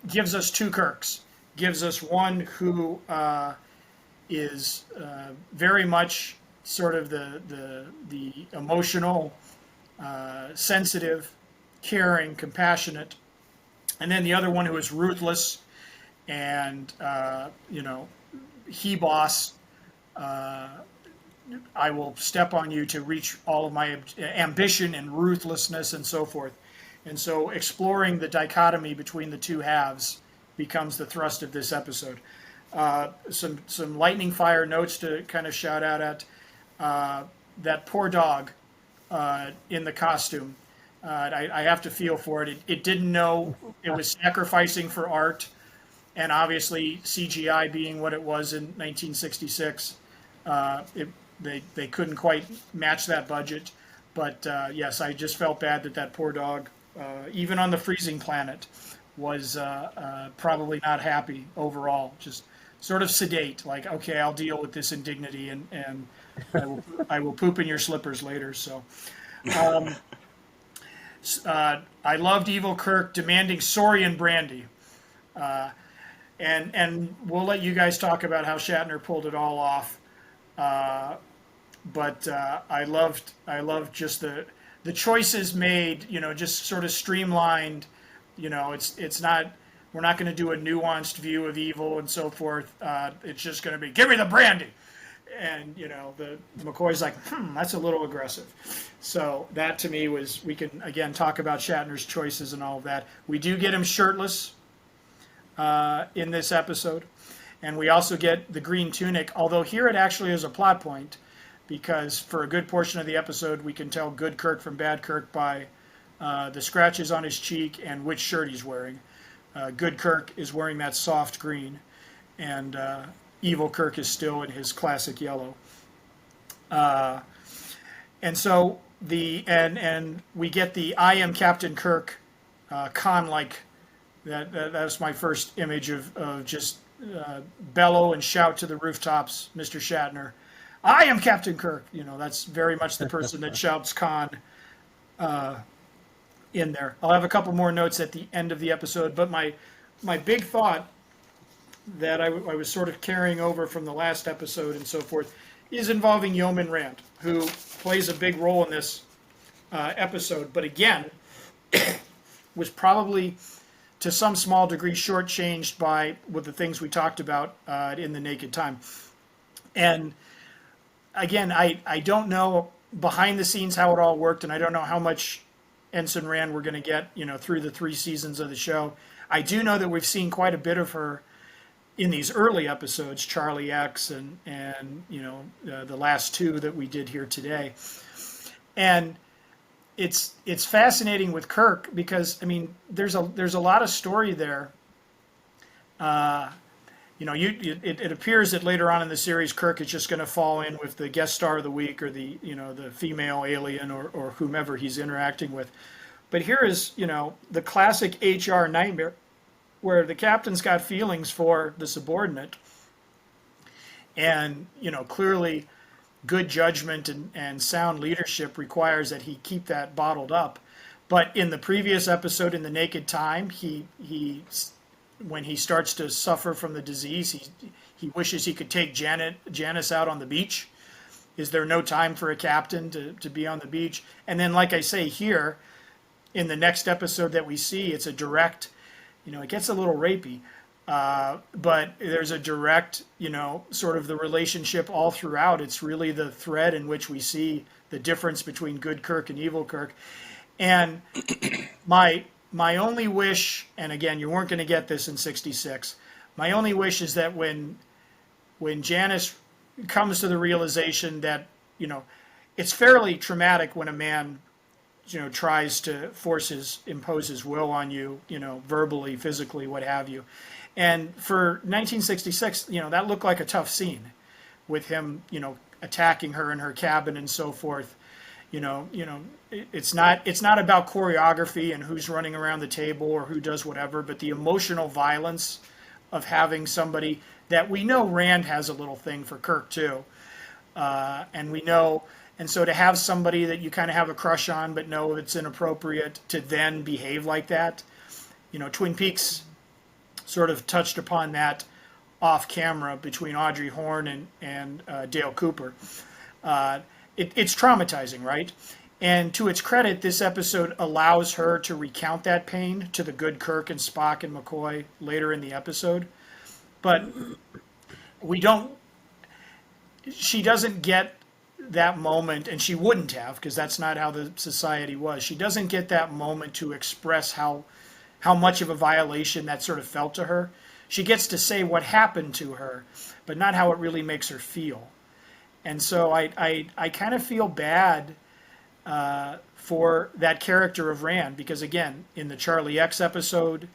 E: gives us two Kirks. Gives us one who is very much sort of the emotional, sensitive, caring, compassionate, and then the other one who is ruthless and he boss. I will step on you to reach all of my ambition and ruthlessness and so forth. And so exploring the dichotomy between the two halves becomes the thrust of this episode. Some lightning fire notes to kind of shout out at. That poor dog in the costume. I have to feel for it. It didn't know it was sacrificing for art and obviously CGI being what it was in 1966, they couldn't quite match that budget. But yes, I just felt bad that poor dog, even on the freezing planet, was probably not happy overall. Just sort of sedate, like, okay, I'll deal with this indignity, and I will poop in your slippers later. So. I loved Evil Kirk demanding Saurian brandy. And we'll let you guys talk about how Shatner pulled it all off. But I loved just the choices made, just sort of streamlined. It's not, we're not going to do a nuanced view of evil and so forth. It's just going to be, give me the brandy. And, the McCoy's like, that's a little aggressive. So that to me was, we can, again, talk about Shatner's choices and all of that. We do get him shirtless in this episode. And we also get the green tunic, although here it actually is a plot point, because for a good portion of the episode, we can tell good Kirk from bad Kirk by the scratches on his cheek and which shirt he's wearing. Good Kirk is wearing that soft green, and Evil Kirk is still in his classic yellow. And so and we get the I am Captain Kirk Khan-like. That's my first image of just bellow and shout to the rooftops, Mr. Shatner, I am Captain Kirk. That's very much the person that shouts Khan in there. I'll have a couple more notes at the end of the episode, but my big thought that I was sort of carrying over from the last episode and so forth is involving Yeoman Rand, who plays a big role in this episode, but again, was probably to some small degree shortchanged with the things we talked about in The Naked Time. And again, I don't know behind the scenes how it all worked, and I don't know how much Ensign Rand we're going to get, through the 3 seasons of the show. I do know that we've seen quite a bit of her in these early episodes, Charlie X and the last 2 that we did here today. And it's fascinating with Kirk because, there's a lot of story there. It appears that later on in the series, Kirk is just going to fall in with the guest star of the week or the female alien or whomever he's interacting with. But here is, the classic HR nightmare where the captain's got feelings for the subordinate. And, clearly good judgment and sound leadership requires that he keep that bottled up. But in the previous episode, in The Naked Time, he when he starts to suffer from the disease, he wishes he could take Janice out on the beach. Is there no time for a captain to be on the beach? And then, like I say here, in the next episode that we see, it's a direct, it gets a little rapey, but there's a direct, sort of the relationship all throughout. It's really the thread in which we see the difference between good Kirk and evil Kirk. And my only wish, and again, you weren't going to get this in 66, my only wish is that when Janice comes to the realization that, it's fairly traumatic when a man, tries to impose his will on you, verbally, physically, what have you. And for 1966, that looked like a tough scene with him, attacking her in her cabin and so forth. It's not about choreography and who's running around the table or who does whatever, but the emotional violence of having somebody that we know Rand has a little thing for Kirk too. And so to have somebody that you kind of have a crush on but know it's inappropriate to then behave like that, Twin Peaks sort of touched upon that off camera between Audrey Horne and Dale Cooper. It's traumatizing, right? And to its credit, this episode allows her to recount that pain to the good Kirk and Spock and McCoy later in the episode. But she doesn't get that moment, and she wouldn't have, because that's not how the society was. She doesn't get that moment to express how much of a violation that sort of felt to her. She gets to say what happened to her, but not how it really makes her feel. And so I kind of feel bad for that character of Rand, because again, in the Charlie X episode,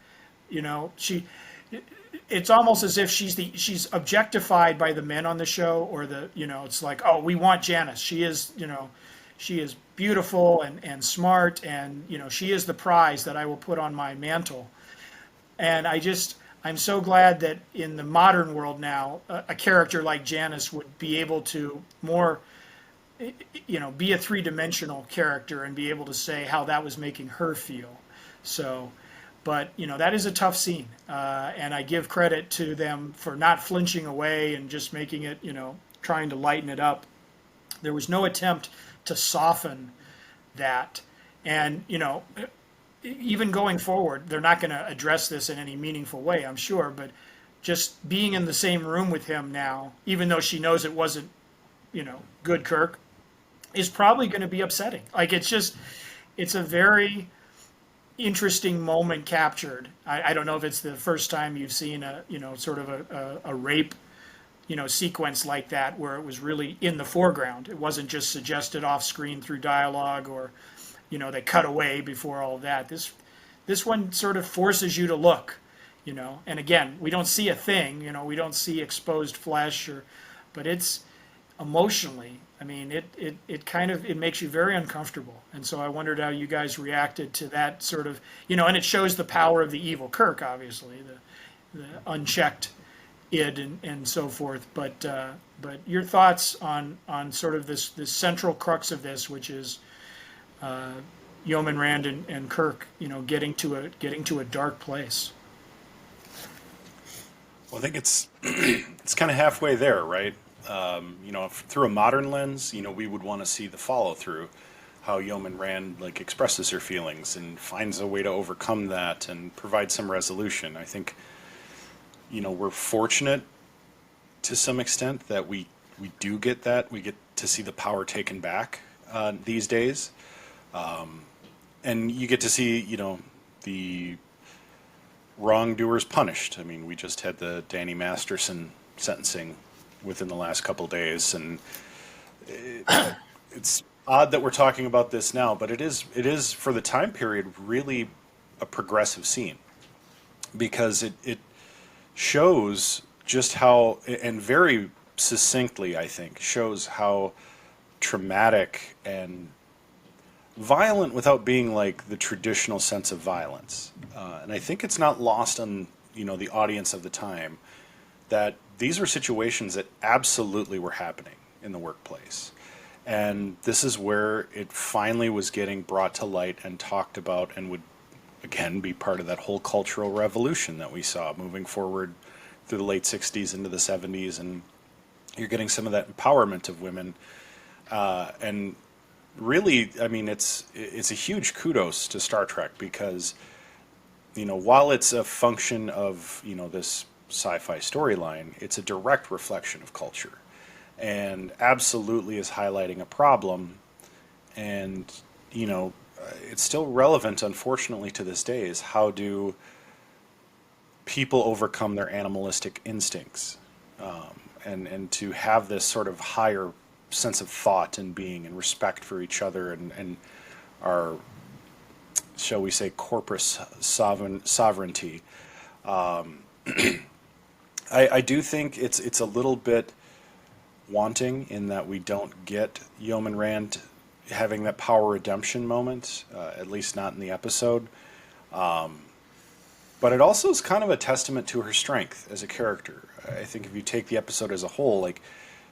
E: it's almost as if she's objectified by the men on the show, or it's like, oh, we want Janice. She is, she is beautiful and smart, and she is the prize that I will put on my mantle. And I'm so glad that in the modern world now, a character like Janice would be able to more, be a three-dimensional character and be able to say how that was making her feel. So, but that is a tough scene, and I give credit to them for not flinching away and just making it, trying to lighten it up. There was no attempt to soften that, and even going forward, they're not going to address this in any meaningful way, I'm sure, but just being in the same room with him now, even though she knows it wasn't, good Kirk, is probably going to be upsetting. Like, it's a very interesting moment captured. I don't know if it's the first time you've seen sort of a rape, sequence like that, where it was really in the foreground. It wasn't just suggested off screen through dialogue, or they cut away before all of that. This one sort of forces you to look, and again, we don't see a thing, we don't see exposed flesh, but it's emotionally, I mean, it makes you very uncomfortable. And so I wondered how you guys reacted to that sort of, and it shows the power of the evil Kirk, obviously, the unchecked id and so forth. But your thoughts on sort of this central crux of this, which is Yeoman Rand and Kirk, getting to a dark place.
D: Well, I think it's it's kind of halfway there, right? Through a modern lens, we would want to see the follow through, how Yeoman Rand expresses her feelings and finds a way to overcome that and provide some resolution. I think, we're fortunate to some extent that we do get that. We get to see the power taken back these days. And you get to see, the wrongdoers punished. I mean, we just had the Danny Masterson sentencing within the last couple days, and it's odd that we're talking about this now, but it is for the time period really a progressive scene, because it shows just how, and very succinctly, I think, shows how traumatic and violent without being the traditional sense of violence. And I think it's not lost on the audience of the time that these were situations that absolutely were happening in the workplace. And this is where it finally was getting brought to light and talked about, and would again be part of that whole cultural revolution that we saw moving forward through the late 60s into the 70s. And you're getting some of that empowerment of women. And really, I mean, it's a huge kudos to Star Trek, because, while it's a function of, this sci-fi storyline, it's a direct reflection of culture, and absolutely is highlighting a problem. And it's still relevant, unfortunately, to this day, is how do people overcome their animalistic instincts, and to have this sort of higher sense of thought and being and respect for each other, and our, shall we say, corpus sovereignty. I do think it's a little bit wanting in that we don't get Yeoman Rand having that power redemption moment, at least not in the episode. But it also is kind of a testament to her strength as a character. I think if you take the episode as a whole,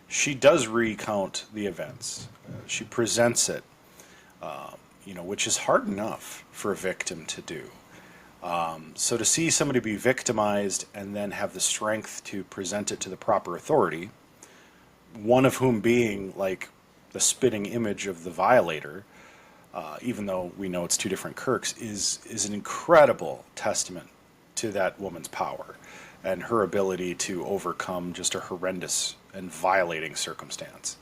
D: she does recount the events. She presents it, which is hard enough for a victim to do. So to see somebody be victimized and then have the strength to present it to the proper authority, one of whom being the spitting image of the violator, even though we know it's two different Kirks, is an incredible testament to that woman's power and her ability to overcome just a horrendous and violating circumstance.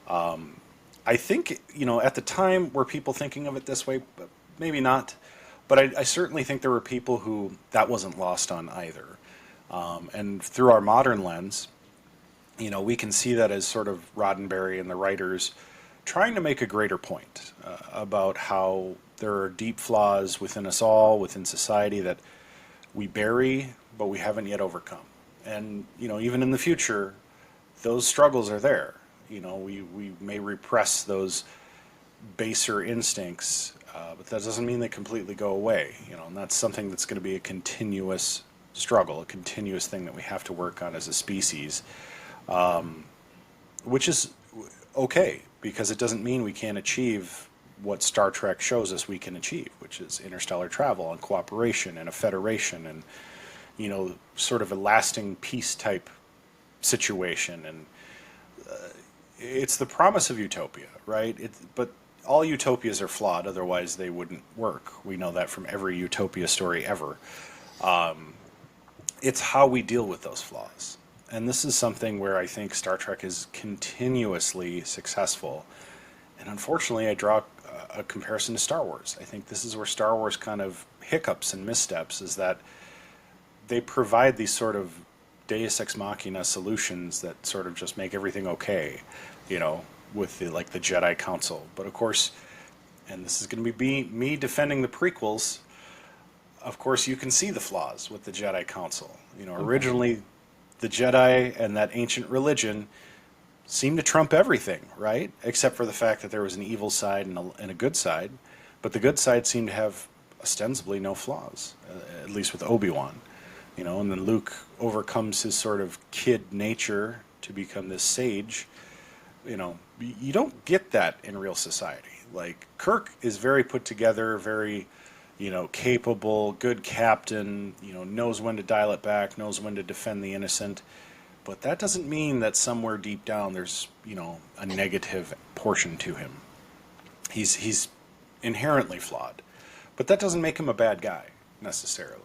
D: I think, at the time, were people thinking of it this way? Maybe not. But I certainly think there were people who that wasn't lost on either. And through our modern lens, we can see that as sort of Roddenberry and the writers trying to make a greater point about how there are deep flaws within us all, within society, that we bury but we haven't yet overcome. And, even in the future, those struggles are there. We may repress those baser instincts, but that doesn't mean they completely go away. And that's something that's going to be a continuous struggle, a continuous thing that we have to work on as a species, which is okay, because it doesn't mean we can't achieve what Star Trek shows us we can achieve, which is interstellar travel and cooperation and a federation and, sort of a lasting peace type situation. And it's the promise of utopia, right? But all utopias are flawed, otherwise they wouldn't work. We know that from every utopia story ever. It's how we deal with those flaws. And this is something where I think Star Trek is continuously successful. And unfortunately, I draw a comparison to Star Wars. I think this is where Star Wars kind of hiccups and missteps, is that they provide these sort of deus ex machina solutions that sort of just make everything okay, with the Jedi Council. But of course, and this is going to be me defending the prequels, of course you can see the flaws with the Jedi Council. Originally the Jedi and that ancient religion seemed to trump everything, right? Except for the fact that there was an evil side and a good side. But the good side seemed to have ostensibly no flaws, at least with Obi-Wan. And then Luke overcomes his sort of kid nature to become this sage. You don't get that in real society. Like, Kirk is very put together, very, capable, good captain, knows when to dial it back, knows when to defend the innocent. But that doesn't mean that somewhere deep down there's, a negative portion to him. He's inherently flawed. But that doesn't make him a bad guy, necessarily.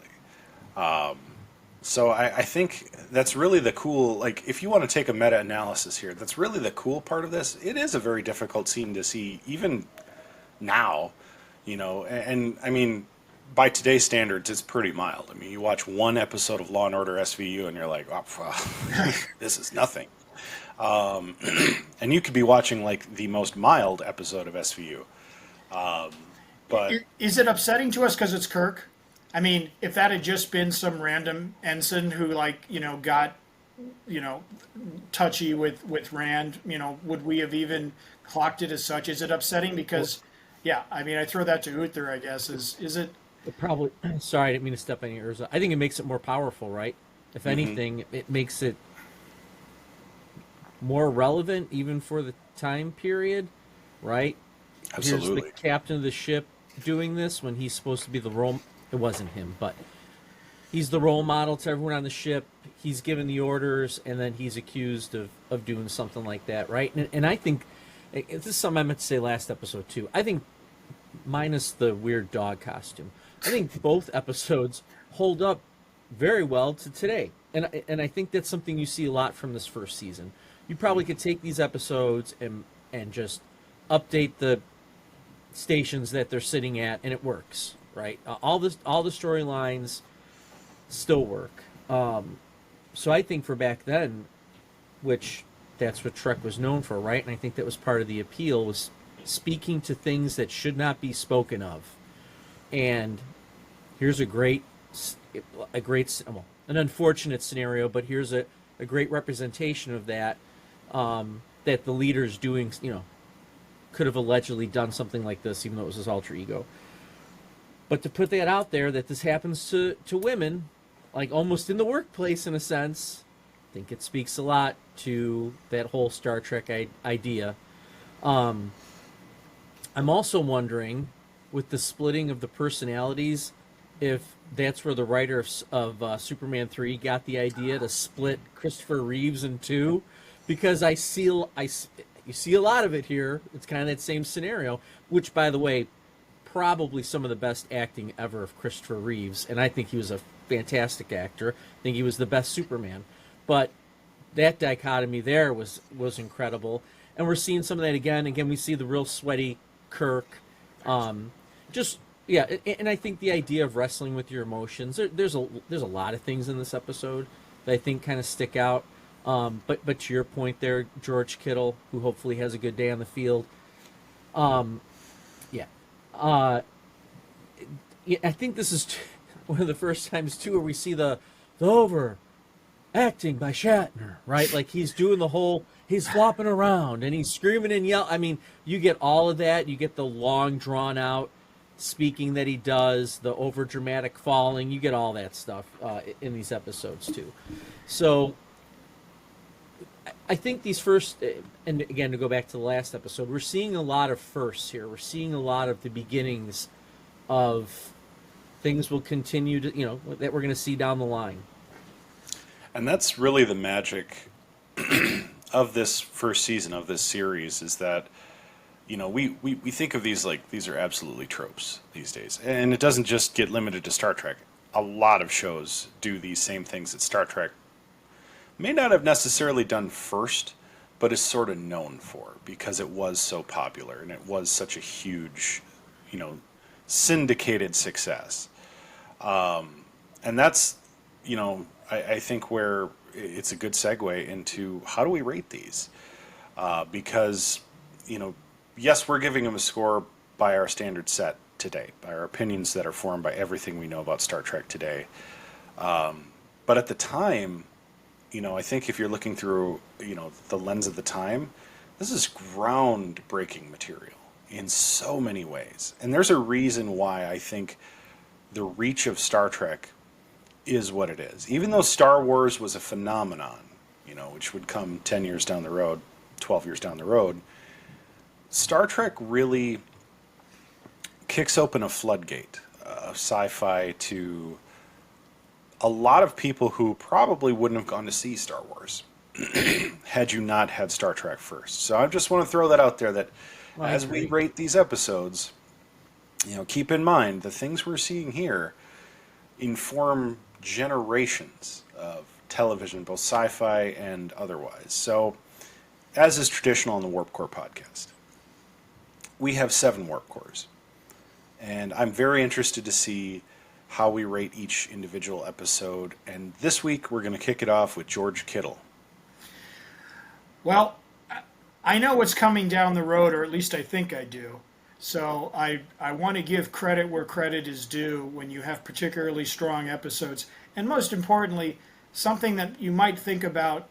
D: So I think that's really the cool, if you want to take a meta-analysis here, that's really the cool part of this. It is a very difficult scene to see, even now, and I mean, by today's standards, it's pretty mild. I mean, you watch one episode of Law & Order SVU and you're like, oh, this is nothing. And you could be watching, the most mild episode of SVU. But
E: is it upsetting to us because it's Kirk? I mean, if that had just been some random ensign who, got, touchy with Rand, would we have even clocked it as such? Is it upsetting because, I throw that to Uther, I guess. Is it?
C: Probably. Sorry, I didn't mean to step on your ears. I think it makes it more powerful, right? If anything, it makes it more relevant, even for the time period, right?
D: Absolutely.
C: Here's the captain of the ship doing this when he's supposed to be the role. It wasn't him, but he's the role model to everyone on the ship. He's given the orders, and then he's accused of doing something like that, right? And I think, this is something I meant to say last episode, too. I think, minus the weird dog costume, I think both episodes hold up very well to today. And I think that's something you see a lot from this first season. You probably could take these episodes and just update the stations that they're sitting at, and it works. Right, all the storylines still work. So I think for back then, which that's what Trek was known for, right? And I think that was part of the appeal, was speaking to things that should not be spoken of. And here's an unfortunate scenario, but here's a great representation of that. That the leader's doing, could have allegedly done something like this, even though it was his alter ego. But to put that out there, that this happens to women, almost in the workplace in a sense, I think it speaks a lot to that whole Star Trek idea. I'm also wondering, with the splitting of the personalities, if that's where the writer of Superman 3 got the idea to split Christopher Reeves in two, because you see a lot of it here. It's kind of that same scenario, which, by the way, probably some of the best acting ever of Christopher Reeves, and I think he was a fantastic actor. I think he was the best Superman. But that dichotomy there was incredible, and we're seeing some of that again. Again, we see the real sweaty Kirk. And I think the idea of wrestling with your emotions. There's a lot of things in this episode that I think kind of stick out. But to your point there, George Kittle, who hopefully has a good day on the field. I think this is one of the first times too where we see the the overacting by Shatner, right? Like he's doing the whole, he's flopping around and he's screaming and yelling. I mean, you get all of that. You get the long, drawn out speaking that he does, the over dramatic falling. You get all that stuff in these episodes too. So I think these first, and again, to go back to the last episode, we're seeing a lot of firsts here. We're seeing a lot of the beginnings of things will continue to, that we're going to see down the line.
D: And that's really the magic of this first season of this series, is that, we think of these like these are absolutely tropes these days. And it doesn't just get limited to Star Trek. A lot of shows do these same things that Star Trek may not have necessarily done first, but is sort of known for because it was so popular and it was such a huge, syndicated success. And that's, I think where it's a good segue into how do we rate these? Because, yes, we're giving them a score by our standard set today, by our opinions that are formed by everything we know about Star Trek today. But at the time, I think if you're looking through, the lens of the time, this is groundbreaking material in so many ways. And there's a reason why I think the reach of Star Trek is what it is. Even though Star Wars was a phenomenon, which would come 10 years down the road, 12 years down the road, Star Trek really kicks open a floodgate of sci-fi to a lot of people who probably wouldn't have gone to see Star Wars had you not had Star Trek first. So I just want to throw that out there that as we rate these episodes, keep in mind the things we're seeing here inform generations of television, both sci-fi and otherwise. So, as is traditional on the Warp Core podcast, we have 7 Warp Cores. And I'm very interested to see how we rate each individual episode. And this week, we're going to kick it off with George Kittle.
E: Well, I know what's coming down the road, or at least I think I do. So I want to give credit where credit is due when you have particularly strong episodes. And most importantly, something that you might think about,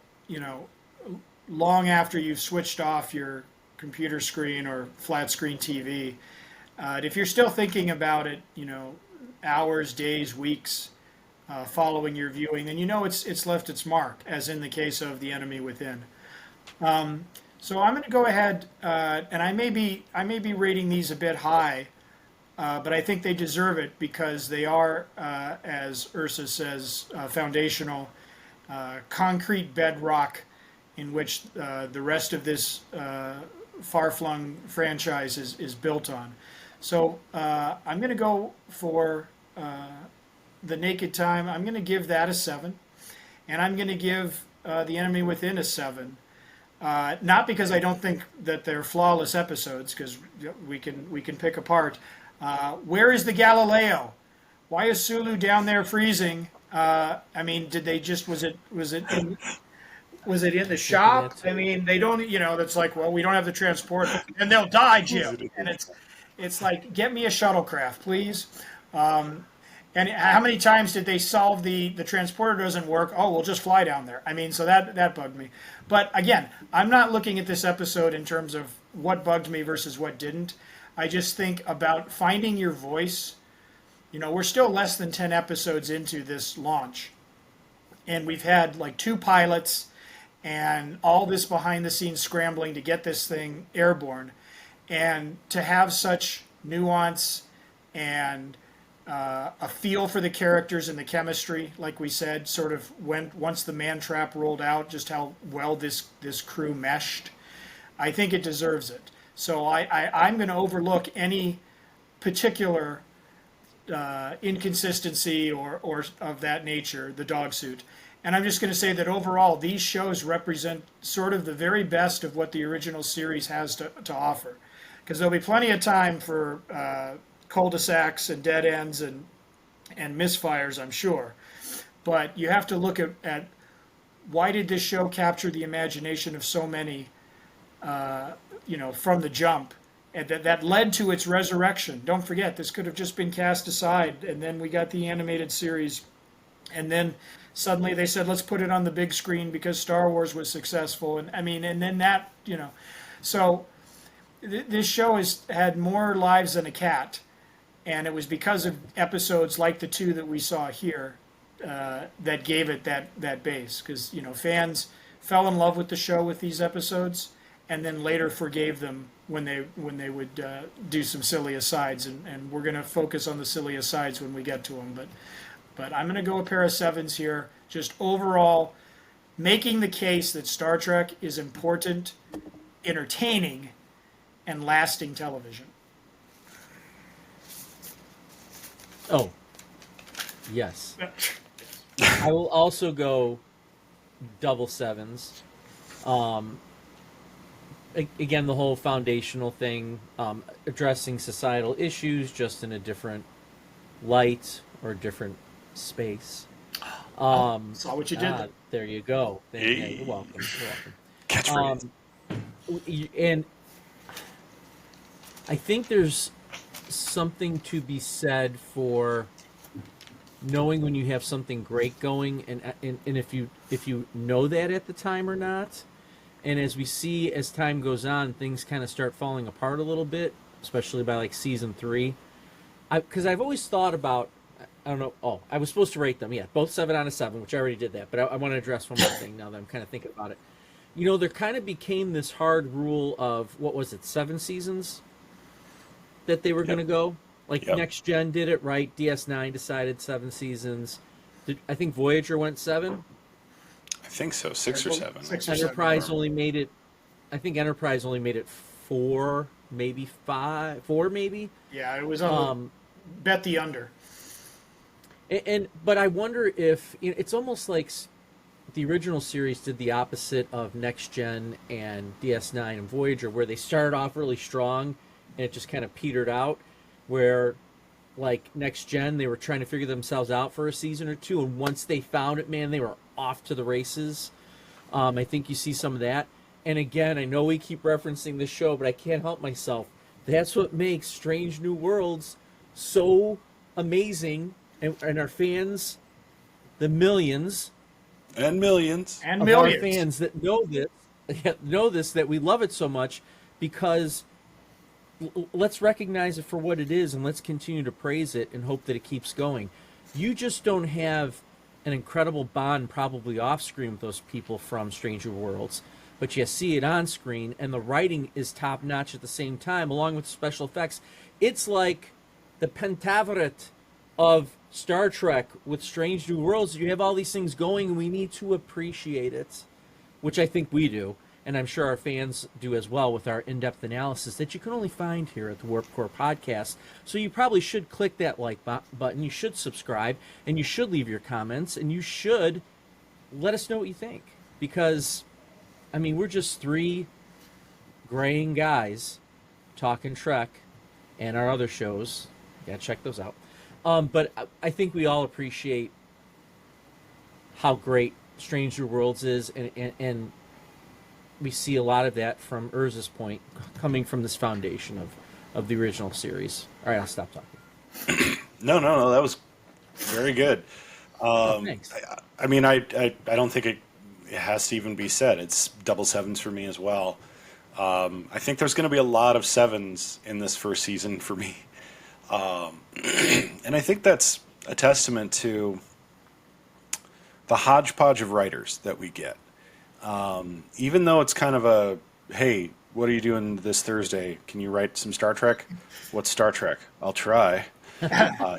E: long after you've switched off your computer screen or flat screen TV. If you're still thinking about it, hours, days, weeks following your viewing, then it's left its mark, as in the case of The Enemy Within. So I'm going to go ahead, and I may be rating these a bit high, but I think they deserve it because they are, as Urza says, foundational, concrete bedrock in which the rest of this far-flung franchise is built on. So I'm going to go for The Naked Time. I'm going to give that a 7, and I'm going to give The Enemy Within a 7. Not because I don't think that they're flawless episodes, because we can pick apart. Where is the Galileo? Why is Sulu down there freezing? Did they just was it in the shop? I mean, they don't. That's like, well, we don't have the transport, and they'll die, Jim. And it's like, get me a shuttlecraft, please. And how many times did they solve the transporter doesn't work? Oh, we'll just fly down there. So that bugged me. But again, I'm not looking at this episode in terms of what bugged me versus what didn't. I just think about finding your voice. We're still less than 10 episodes into this launch. And we've had like 2 pilots and all this behind the scenes scrambling to get this thing airborne. And to have such nuance and a feel for the characters and the chemistry, like we said, sort of once the man trap rolled out, just how well this crew meshed. I think it deserves it. So I'm going to overlook any particular inconsistency or of that nature, the dog suit. And I'm just going to say that overall, these shows represent sort of the very best of what the original series has to offer. Because there'll be plenty of time for cul-de-sacs and dead ends and misfires, I'm sure. But you have to look at why did this show capture the imagination of so many, from the jump, and that led to its resurrection. Don't forget, this could have just been cast aside, and then we got the animated series, and then suddenly they said, let's put it on the big screen because Star Wars was successful. And I mean, and then that, so this show has had more lives than a cat. And it was because of episodes like the two that we saw here that gave it that base. Because, fans fell in love with the show with these episodes and then later forgave them when they would do some silly asides. And we're going to focus on the silly asides when we get to them. But I'm going to go a pair of 7s here. Just overall, making the case that Star Trek is important, entertaining, and lasting television.
C: Oh, yes. I will also go double 7s. Again, the whole foundational thing, addressing societal issues just in a different light or different space.
E: Saw what you did there.
C: There you go. You're welcome. You're welcome.
D: Catchphrase.
C: And I think there's something to be said for knowing when you have something great going, and if you know that at the time or not. And as we see as time goes on, things kind of start falling apart a little bit, especially by like season 3. Because I've always thought about, I don't know. Oh, I was supposed to rate them. Yeah, both 7 out of 7, which I already did that. But I want to address one more thing now that I'm kind of thinking about it. There kind of became this hard rule of, what was it, 7 seasons that they were going to go? Like Next Gen did it, right? DS9 decided 7 seasons. I think Voyager went 7.
D: I think so, 6 or 7.
C: Enterprise only made it. I think Enterprise only made it 4, maybe 5. 4, maybe.
E: Yeah, it was on bet the under.
C: But I wonder if it's almost like the original series did the opposite of Next Gen and DS9 and Voyager, where they started off really strong and it just kind of petered out. Where, like Next Gen, they were trying to figure themselves out for a season or 2, and once they found it, man, they were off to the races. I think you see some of that. And again, I know we keep referencing this show, but I can't help myself. That's what makes Strange New Worlds so amazing, and our fans, the millions
E: and
C: of our fans that know this, that we love it so much, because let's recognize it for what it is, and let's continue to praise it and hope that it keeps going. You just don't have an incredible bond probably off screen with those people from Stranger Worlds, but you see it on screen, and the writing is top notch at the same time, along with special effects. It's like the pentaveret of Star Trek with Strange New Worlds. You have all these things going, and we need to appreciate it, which I think we do. And I'm sure our fans do as well with our in-depth analysis that you can only find here at the Warp Core Podcast. So you probably should click that like button, you should subscribe, and you should leave your comments, and you should let us know what you think. Because, I mean, we're just 3 graying guys talking Trek and our other shows. Yeah, check those out. But I think we all appreciate how great Stranger Worlds is, and we see a lot of that from Urza's point, coming from this foundation of the original series. All right, I'll stop talking.
D: No, that was very good.
C: Thanks.
D: I mean, I don't think it has to even be said. It's double 7s for me as well. I think there's going to be a lot of 7s in this first season for me. And I think that's a testament to the hodgepodge of writers that we get. Even though it's kind of a, hey, what are you doing this Thursday? Can you write some Star Trek? What's Star Trek? I'll try.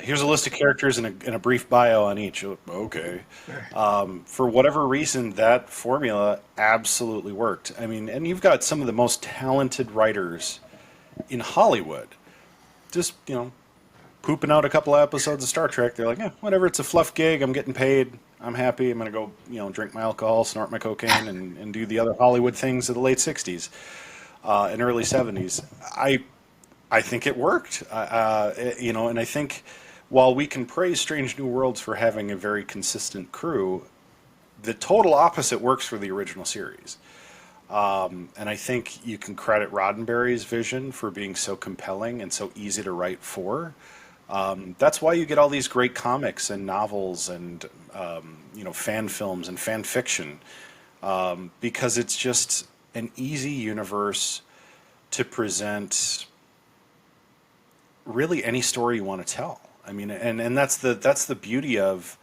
D: Here's a list of characters and a brief bio on each. Okay. For whatever reason, that formula absolutely worked. I mean, and you've got some of the most talented writers in Hollywood. Just, pooping out a couple of episodes of Star Trek. They're like, whatever, it's a fluff gig. I'm getting paid. I'm happy. I'm going to go, drink my alcohol, snort my cocaine, and do the other Hollywood things of the late 60s and early 70s. I think it worked. And I think while we can praise Strange New Worlds for having a very consistent crew, the total opposite works for the original series. And I think you can credit Roddenberry's vision for being so compelling and so easy to write for. That's why you get all these great comics and novels and fan films and fan fiction, because it's just an easy universe to present really any story you want to tell. I mean, and that's the beauty of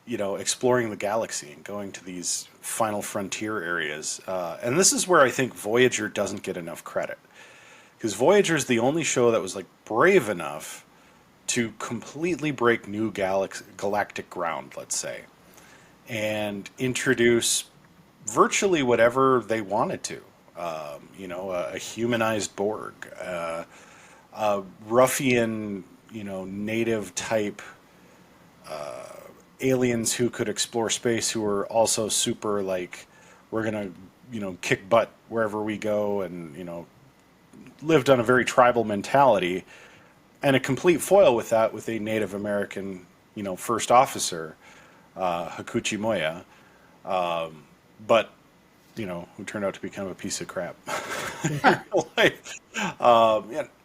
D: exploring the galaxy and going to these final frontier areas. And this is where I think Voyager doesn't get enough credit, because Voyager is the only show that was like brave enough to completely break new galactic ground, let's say, and introduce virtually whatever they wanted to. A humanized Borg, a ruffian, native type aliens who could explore space, who are also super like, we're gonna, kick butt wherever we go, and lived on a very tribal mentality, and a complete foil with that, with a Native American, first officer, Hakuchi Moya, but who turned out to become a piece of crap. Yeah,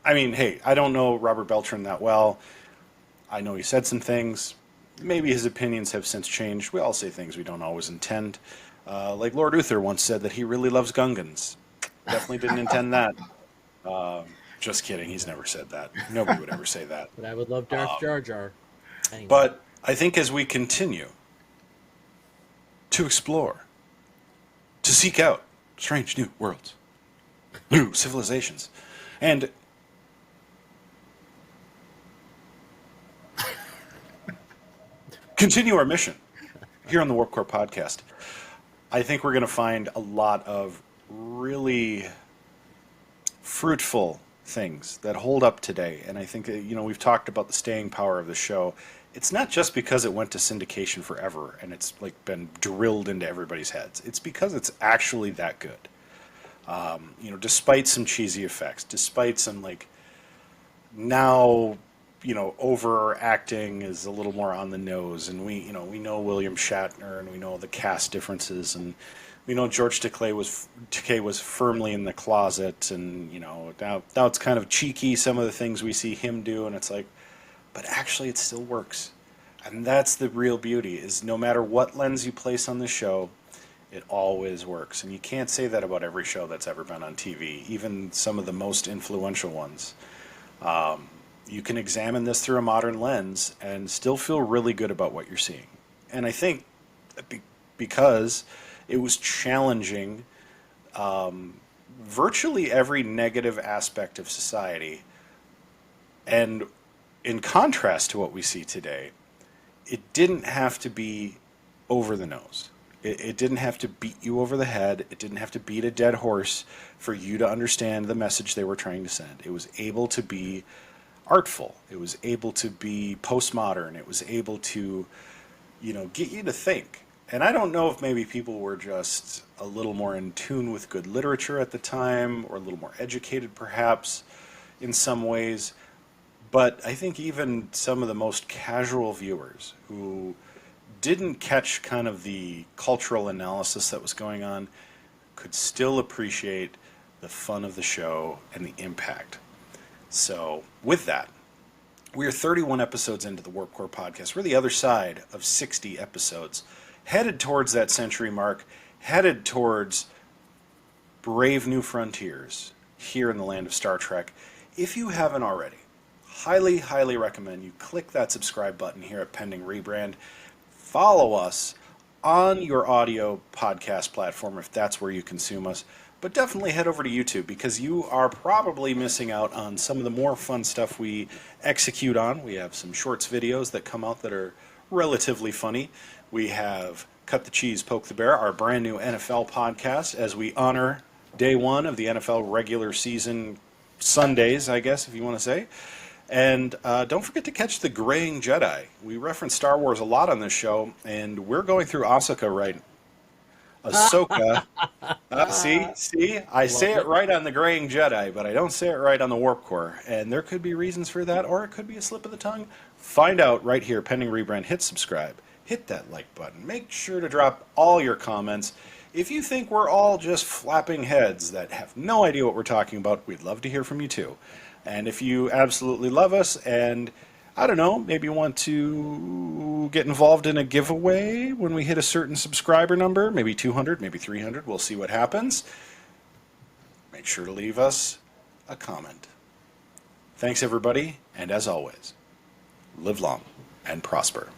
D: I mean, hey, I don't know Robert Beltran that well. I know he said some things. Maybe his opinions have since changed. We all say things we don't always intend. Like Lord Uther once said that he really loves Gungans. Definitely didn't intend that. Just kidding. He's never said that. Nobody would ever say that.
C: But I would love Darth Jar Jar. Anyway.
D: But I think as we continue to explore, to seek out strange new worlds, new civilizations, and continue our mission here on the Warp Core podcast, I think we're going to find a lot of really fruitful things that hold up today. And I think that, we've talked about the staying power of the show. It's not just because it went to syndication forever and it's like been drilled into everybody's heads. It's because it's actually that good. Despite some cheesy effects, despite some like now, overacting is a little more on the nose, and we know William Shatner, and we know the cast differences, and we know George Takei was firmly in the closet, and now it's kind of cheeky, some of the things we see him do, and it's like, but actually it still works. And that's the real beauty, is no matter what lens you place on the show, it always works. And you can't say that about every show that's ever been on TV, even some of the most influential ones. You can examine this through a modern lens and still feel really good about what you're seeing. And I think because it was challenging virtually every negative aspect of society, and in contrast to what we see today, it didn't have to be over the nose. It didn't have to beat you over the head. It didn't have to beat a dead horse for you to understand the message they were trying to send. It was able to be artful. It was able to be postmodern. It was able to, get you to think. And I don't know if maybe people were just a little more in tune with good literature at the time, or a little more educated perhaps in some ways. But I think even some of the most casual viewers who didn't catch kind of the cultural analysis that was going on could still appreciate the fun of the show and the impact. So with that, we are 31 episodes into the Warp Core podcast. We're the other side of 60 episodes, headed towards that century mark, headed towards brave new frontiers here in the land of Star Trek. If you haven't already, highly, highly recommend you click that subscribe button here at Pending Rebrand. Follow us on your audio podcast platform if that's where you consume us. But definitely head over to YouTube, because you are probably missing out on some of the more fun stuff we execute on. We have some shorts videos that come out that are relatively funny. We have Cut the Cheese, Poke the Bear, our brand new NFL podcast, as we honor day one of the NFL regular season Sundays, I guess, if you want to say. And don't forget to catch The Graying Jedi. We reference Star Wars a lot on this show, and we're going through Ahsoka right now. Ahsoka. See? I say it right on The Graying Jedi, but I don't say it right on the Warp Core. And there could be reasons for that, or it could be a slip of the tongue. Find out right here, Pending Rebrand. Hit subscribe. Hit that like button. Make sure to drop all your comments. If you think we're all just flapping heads that have no idea what we're talking about, we'd love to hear from you too. And if you absolutely love us and I don't know, maybe you want to get involved in a giveaway when we hit a certain subscriber number, maybe 200, maybe 300. We'll see what happens. Make sure to leave us a comment. Thanks, everybody, and as always, live long and prosper.